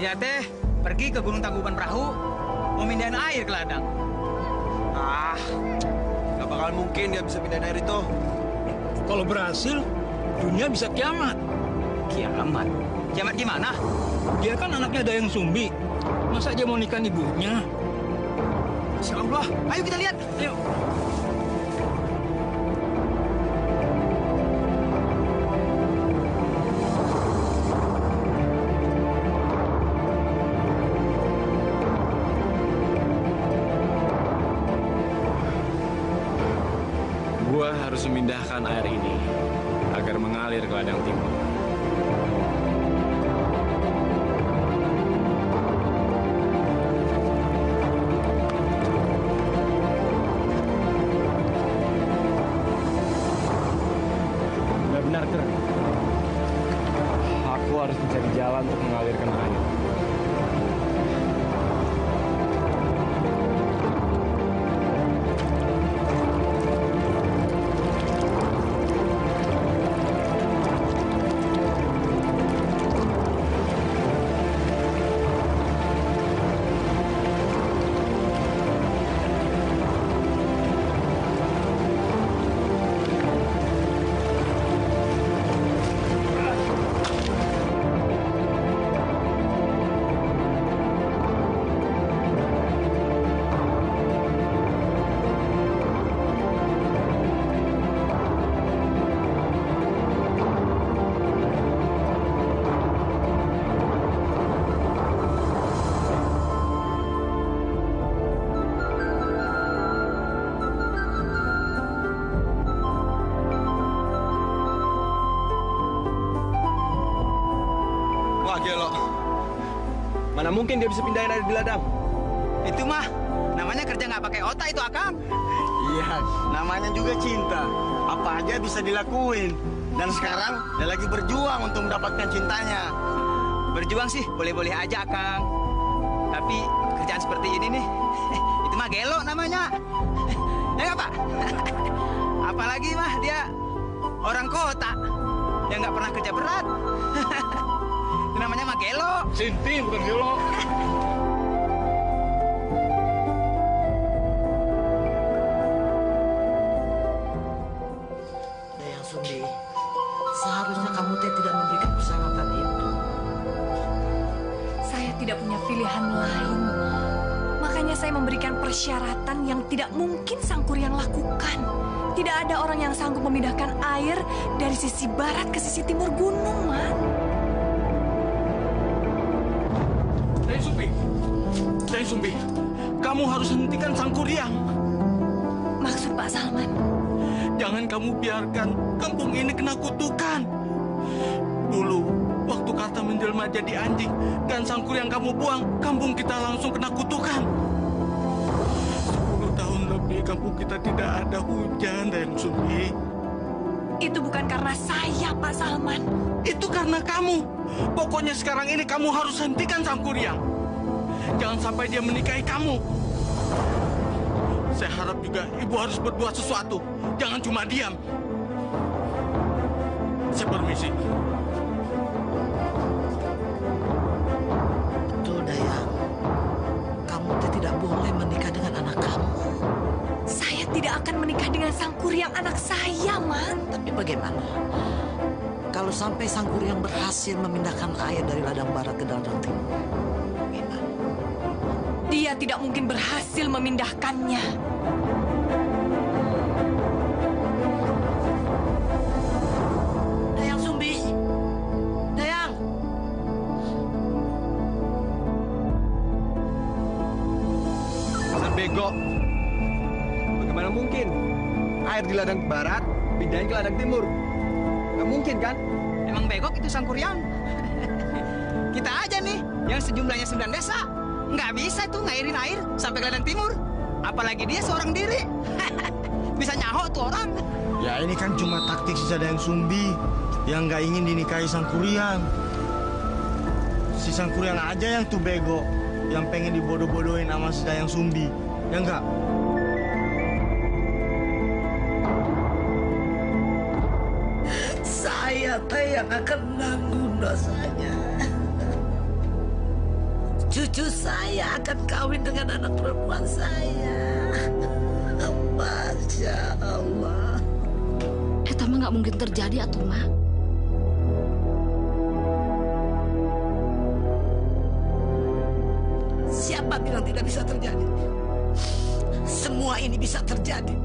Dia teh pergi ke Gunung Tangkuban Perahu, mau mindahin air ke ladang. Ah, gak bakal mungkin dia bisa pindahin air itu. Kalau berhasil, dunia bisa kiamat. Kiamat? Kiamat gimana? Dia kan anaknya Dayang Sumbi. Masa dia mau nikahin ibunya? Masya Allah, ayo kita lihat. Ayo. Gua harus memindahkan air ini agar mengalir ke ladang timur. Benar-benar keren. Aku harus mencari jalan untuk mengalirkan air. Wah, gelo. Mana mungkin dia bisa pindahin air di ladang? Itu mah namanya kerja nggak pakai otak itu, Akang. Iya, namanya juga cinta. Apa aja bisa dilakuin. Dan sekarang dia lagi berjuang untuk mendapatkan cintanya. Berjuang sih boleh-boleh aja, Akang. Tapi kerjaan seperti ini nih, itu mah gelo namanya. Ya nggak, Pak? Apalagi mah dia orang kota yang nggak pernah kerja berat. Itu namanya mah gelo. Sinti bukan gelo. Dayang Sumbi, seharusnya kamu teh tidak memberikan persyaratan itu. Saya tidak punya pilihan lain. Makanya saya memberikan persyaratan yang tidak mungkin Sangkuriang lakukan. Tidak ada orang yang sanggup memindahkan air dari sisi barat ke sisi timur gunung, Man. Dayang Sumbi, kamu harus hentikan Sangkuriang. Maksud Pak Salman? Jangan kamu biarkan kampung ini kena kutukan. Dulu, waktu Karta menjelma jadi anjing dan Sangkuriang kamu buang, kampung kita langsung kena kutukan. 10 tahun lebih kampung kita tidak ada hujan, Dayang Sumbi. Itu bukan karena saya, Pak Salman. Itu karena kamu. Pokoknya sekarang ini kamu harus hentikan Sang Kuryang. Jangan sampai dia menikahi kamu. Saya harap juga ibu harus berbuat sesuatu. Jangan cuma diam. Saya permisi. Betul, Dayang. Kamu tidak boleh menikah dengan anak kamu. Saya tidak akan menikah dengan Sang Kuryang anak saya, Ma. Tapi bagaimana? Kalau sampai Sang Kuryang berhasil memindahkan air dari ladang barat ke ladang timur, bagaimana? Dia tidak mungkin berhasil memindahkannya. Dayang Sumbi! Dayang! Dasar bego. Bagaimana mungkin? Air di ladang barat pindahin ke ladang timur. Nggak mungkin kan? Emang begok itu Sang Kuryang. Kita aja nih, yang sejumlahnya 9 desa. Nggak bisa tuh ngairin air sampai ke ladang timur. Apalagi dia seorang diri. Bisa nyaho tuh orang. Ya ini kan cuma taktik si Dayang Sumbi yang nggak ingin dinikahi Sang Kuryang. Si Sang Kuryang aja yang tuh bego, yang pengen dibodoh-bodohin sama si Dayang Sumbi. Ya enggak? Saya teh yang akan menanggung dosanya. Cucu saya akan kawin dengan anak perempuan saya. Masya Allah. Eta mah nggak mungkin terjadi atuh, Mak. Siapa bilang tidak bisa terjadi? Semua ini bisa terjadi.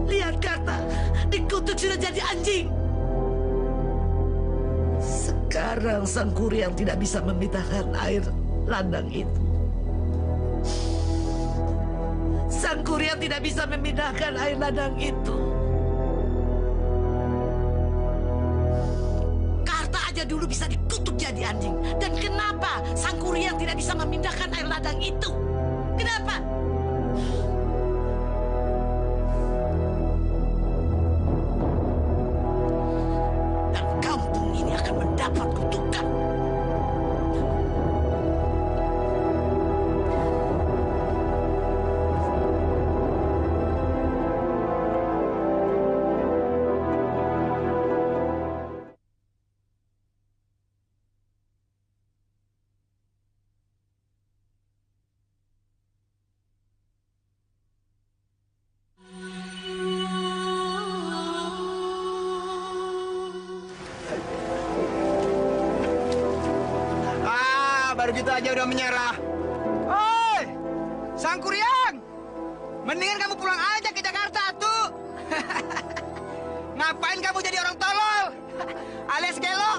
Lihat kata, dikutuk sudah jadi anjing. Sekarang Sang Kuryang tidak bisa memindahkan air ladang itu. Sang Kuryang tidak bisa memindahkan air ladang itu. Karta aja dulu bisa dikutuk jadi anjing. Dan kenapa Sang Kuryang tidak bisa memindahkan air ladang itu? Kenapa? Dan kampung ini akan mendapat kutukan. Baru gitu aja udah menyerah. Oi, Sang Kuryang, mendingan kamu pulang aja ke Jakarta tuh. Ngapain kamu jadi orang tolol alias gelo?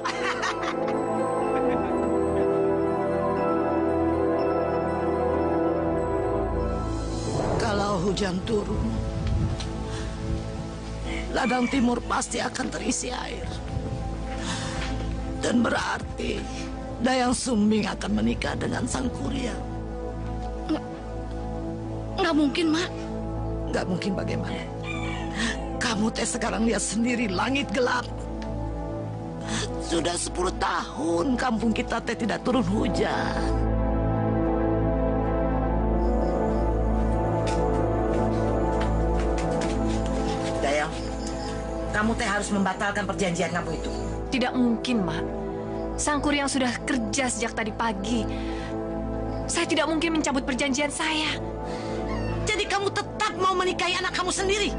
Kalau hujan turun, ladang timur pasti akan terisi air. Dan berarti Dayang Sumbing akan menikah dengan Sang Kuryang. Nggak mungkin, Mak. Nggak mungkin bagaimana? Kamu teh sekarang lihat sendiri langit gelap. Sudah 10 tahun kampung kita teh tidak turun hujan. Dayang, kamu teh harus membatalkan perjanjian kamu itu. Tidak mungkin, Mak. Sang Kuryang sudah kerja sejak tadi pagi. Saya tidak mungkin mencabut perjanjian saya. Jadi kamu tetap mau menikahi anak kamu sendiri?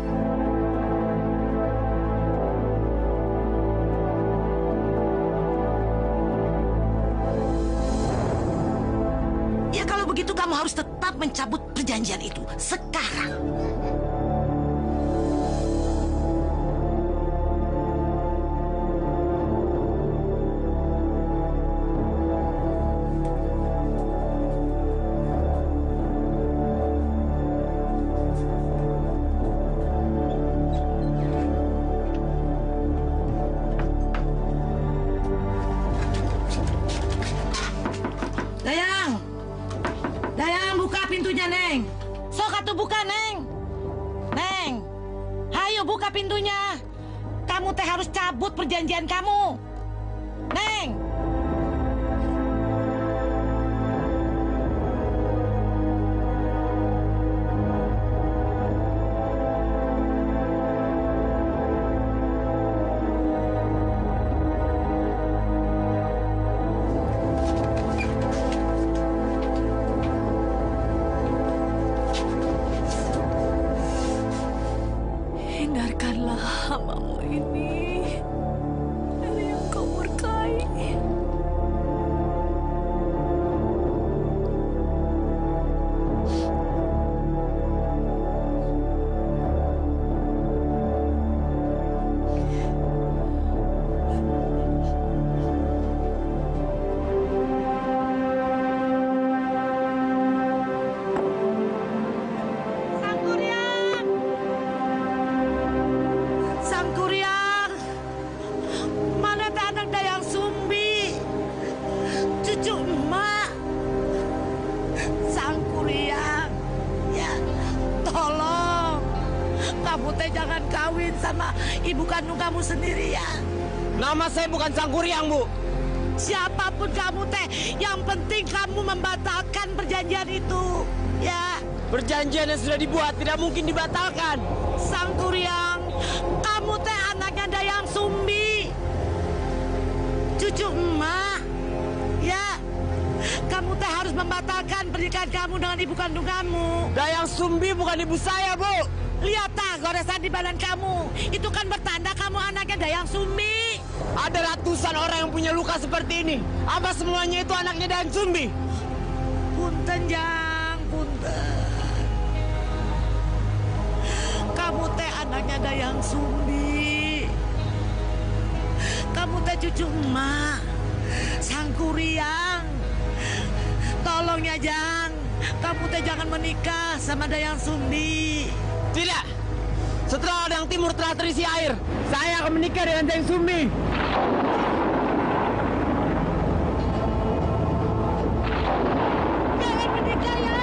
Ya kalau begitu kamu harus tetap mencabut perjanjian itu sekarang. buka pintunya. Kamu teh harus cabut perjanjian kamu. Neng. Hindarkanlah hamamu ini dari yang kau murkai. Sangkuriang, mana teh anak Dayang Sumbi, cucu emak. Sangkuriang, ya tolong, kamu teh jangan kawin sama ibu kandung kamu sendiri ya. Nama saya bukan Sangkuriang, Bu. Siapapun kamu teh, yang penting kamu membatalkan perjanjian itu, ya. Perjanjian yang sudah dibuat tidak mungkin dibatalkan. Sangkuriang, kamu teh anaknya Dayang Sumbi, cucu emak, ya. Kamu teh harus membatalkan pernikahan kamu dengan ibu kandung kamu. Dayang Sumbi bukan ibu saya, Bu. Lihat tak goresan di badan kamu, itu kan bertanda kamu anaknya Dayang Sumbi. Ada ratusan orang yang punya luka seperti ini. Apa semuanya itu anaknya Dayang Sumbi? Punten, Jang, punten. Kamu teh anaknya Dayang Sumbi. Kamu teh cucu emak, Sangkuriang. Tolong ya, Jang. Kamu teh jangan menikah sama Dayang Sumbi. Tidak. Setelah Dayang Timur telah terisi air, saya akan menikah dengan Dayang Sumbi. Jangan menikah ya.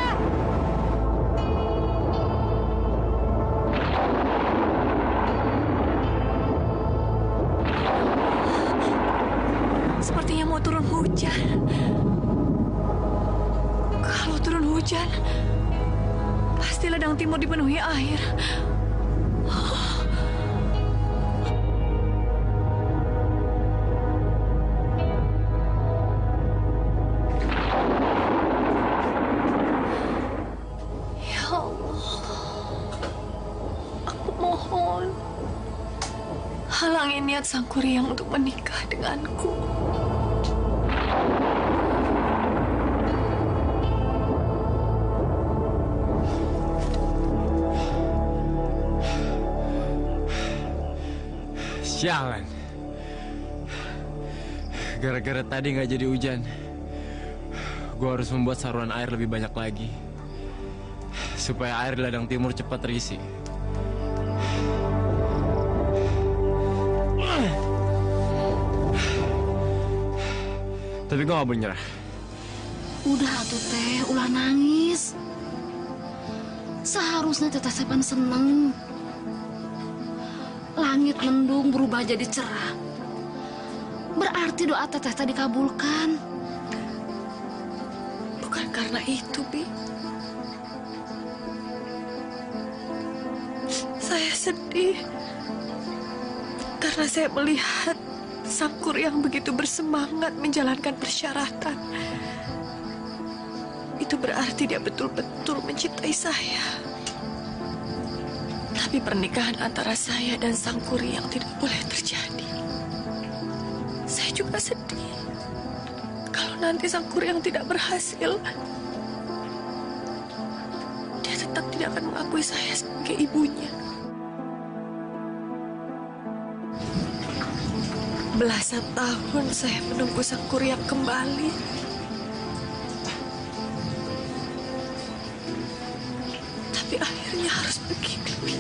Sepertinya mau turun hujan. Kalau turun hujan, pasti ladang timur dipenuhi air. Ya Allah, aku mohon halangi niat Sangkuriang untuk menikah denganku. Sialan. Gara-gara tadi nggak jadi hujan, gue harus membuat saluran air lebih banyak lagi supaya air di ladang timur cepat terisi. Tapi gue gak boleh nyerah. Udah atuh teh, ulah nangis. Seharusnya teteh Sepan seneng. Langit mendung berubah jadi cerah. Berarti doa teteh tadi dikabulkan. Bukan karena itu, Bi. Saya sedih karena saya melihat Sangkuriang begitu bersemangat menjalankan persyaratan. Itu berarti dia betul-betul mencintai saya. Tapi pernikahan antara saya dan Sangkuriang tidak boleh terjadi. Saya juga sedih kalau nanti Sangkuriang tidak berhasil. Dia tetap tidak akan mengakui saya sebagai ibunya. Belasan tahun saya menunggu Sangkuriang kembali. Tapi akhirnya harus begini.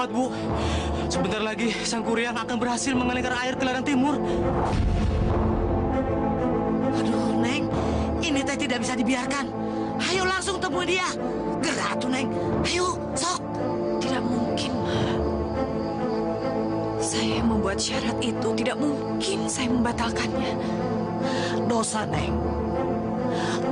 gawat, Bu. Sebentar lagi Sang Kuryang akan berhasil mengalirkan air ke ladang timur. Aduh, Neng, ini teh tidak bisa dibiarkan. Ayo langsung temui dia. Gerak tuh, Neng. Ayo, sok. Tidak mungkin, Ma. Saya yang membuat syarat itu, tidak mungkin saya membatalkannya. Dosa, Neng.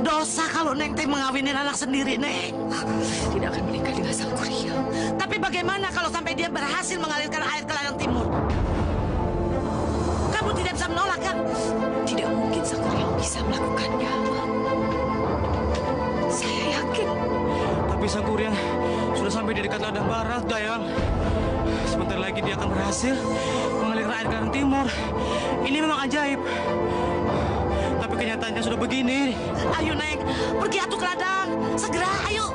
Dosa kalau Neng teh mengawinin anak sendiri, Neng. Saya tidak akan menikah dengan Sang Kuryang. Tapi bagaimana kalau sampai dia berhasil mengalirkan air ke ladang timur? Kamu tidak bisa menolak, kan? Tidak mungkin Sang Kuryang bisa melakukannya. Saya yakin. Tapi Sang Kuryang sudah sampai di dekat ladang barat, Dayang. Sebentar lagi dia akan berhasil mengalirkan air ke ladang timur. Ini memang ajaib. Tapi kenyataannya sudah begini. Ayo, Neng. Pergi atuh ke ladang. Segera, ayo.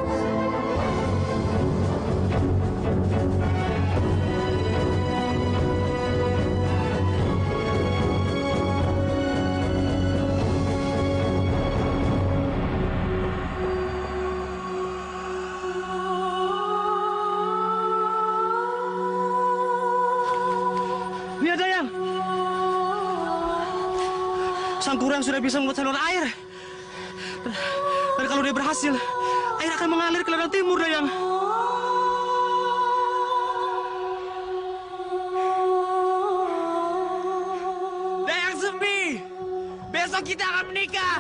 Lihat, Dayang. Sang Kuryang sudah bisa membuat saluran air. Dan kalau dia berhasil, air akan mengalir ke ladang timur, Dayang. Dayang Sumbi, besok kita akan menikah.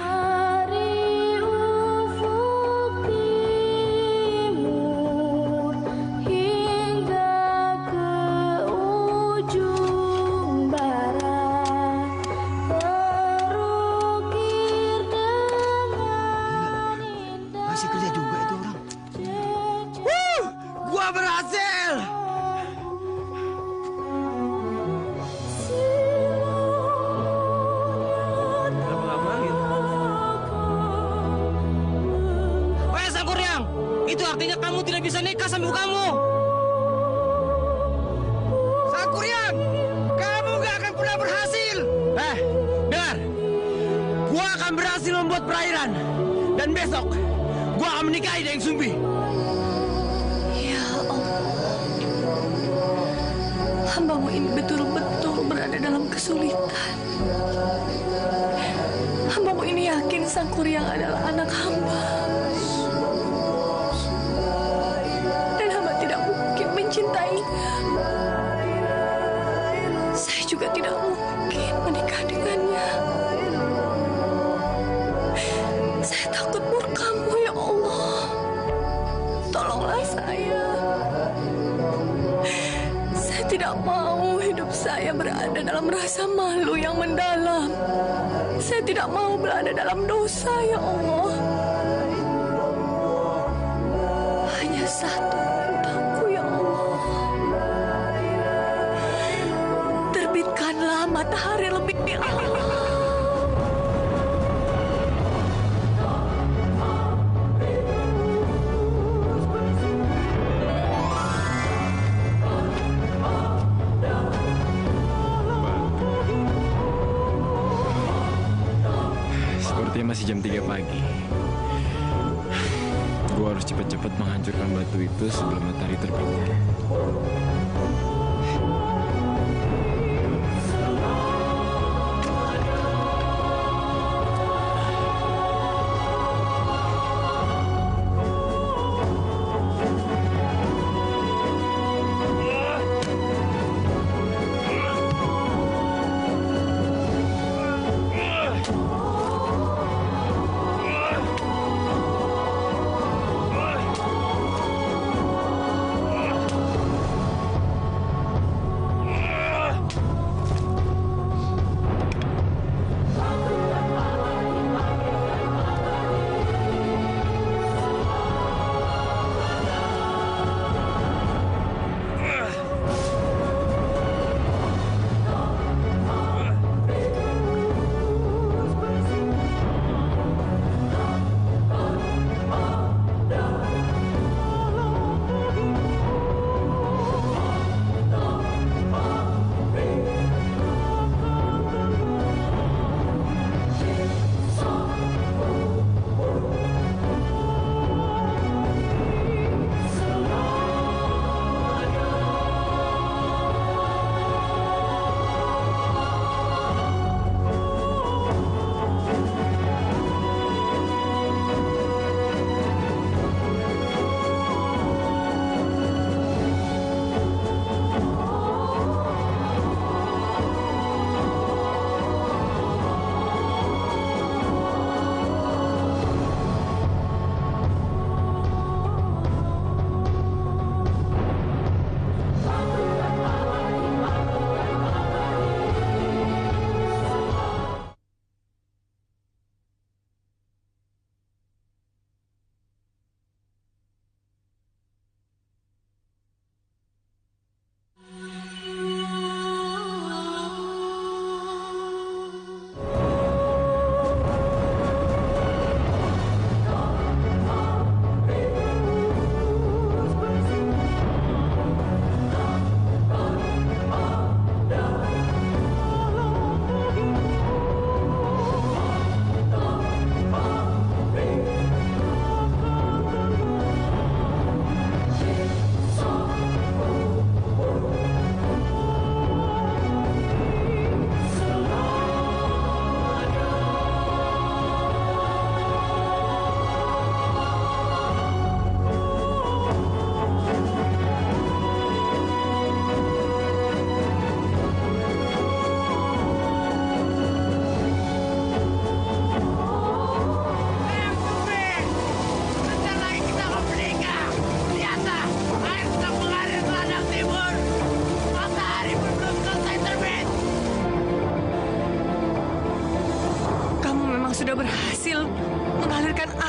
Masih kerja juga itu orang. Gua berhasil. Weh, Sang Kuryang, itu artinya kamu tidak bisa nikah sama ibu kamu. Sang Kuryang, kamu gak akan pernah berhasil. Dengar. Gua akan berhasil membuat perairan. Dan besok, gua akan menikahi Dayang Sumbi. Ya Allah. Hambamu ini betul-betul berada dalam kesulitan. Hambamu ini yakin Sang Kuryang adalah anak hamba. Dan hamba tidak mungkin mencintainya. Saya juga tidak mungkin menikah dengannya. Saya takut murkamu, ya Allah. Tolonglah saya. Saya tidak mau hidup saya berada dalam rasa malu yang mendalam. Saya tidak mau berada dalam dosa, ya Allah. Hanya satu perintahku, ya Allah. Terbitkanlah matahari lebih awal. Sepertinya masih jam 3 pagi. Gua harus cepat-cepat menghancurkan batu itu sebelum matahari terbit.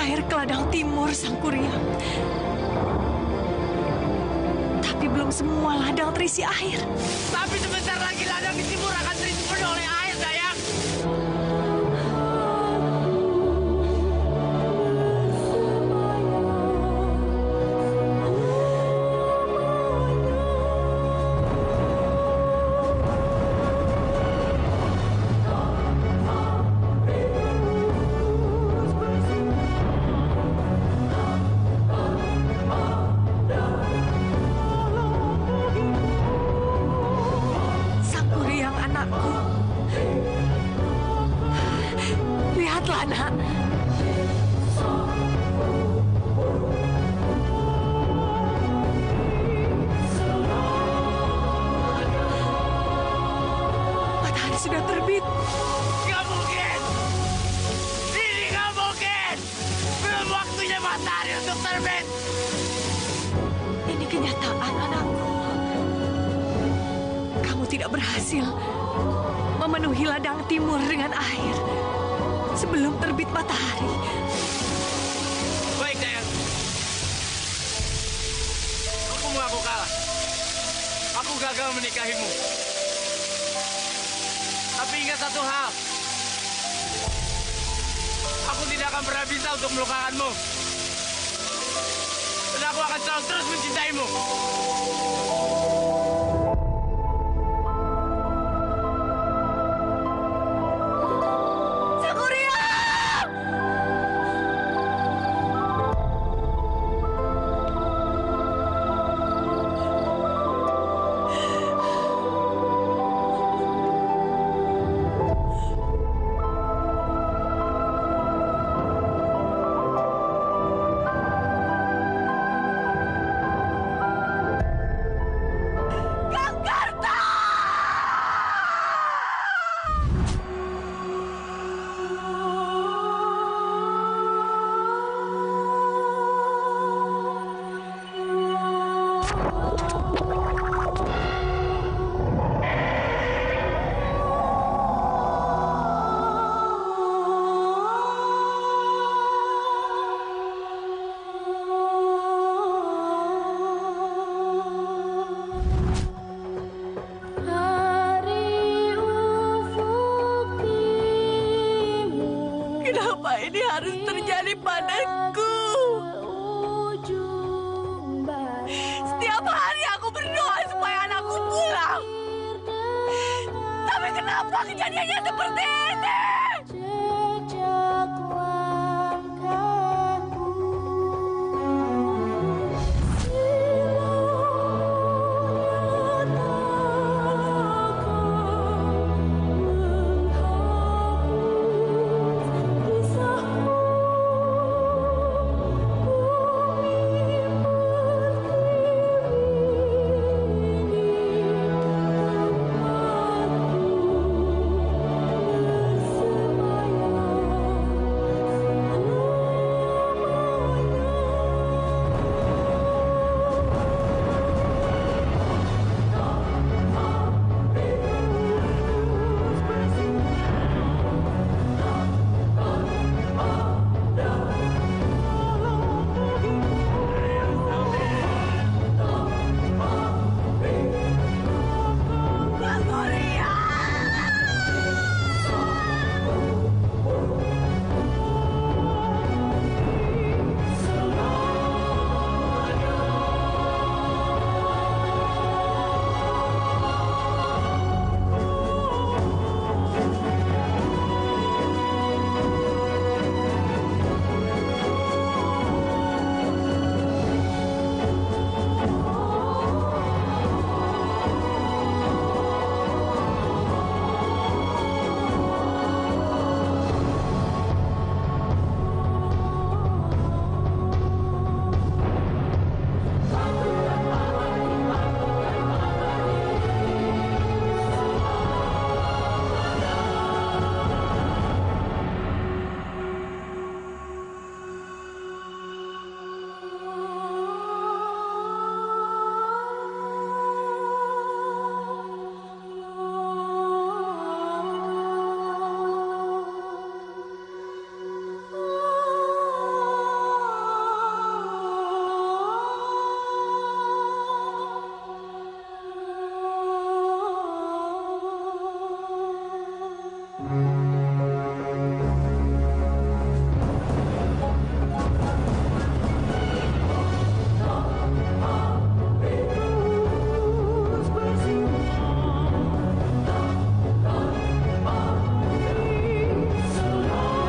air ke ladang timur, Sang Kuryang. Tapi belum semua ladang terisi air. Tapi sebentar lagi ladang di timur akan terisi penuh oleh air, Dayang. Sang Kuryang anakku. Lihatlah, nak. Matahari sudah terbit. Gak mungkin. Ini gak mungkin. Belum waktunya matahari untuk terbit. Ini kenyataan, anakku. Kamu tidak berhasil memenuhi ladang timur dengan air sebelum terbit matahari. Baik, Dayang. Aku mengaku kalah. Aku gagal menikahimu. Tapi ingat satu hal. Aku tidak akan pernah bisa untuk melupakanmu. Dan aku akan selalu terus mencintaimu. Sang Kuryang! Kenapa ini harus terjadi padaku? Setiap hari aku berdoa supaya anakku pulang. Tapi kenapa kejadiannya seperti ini?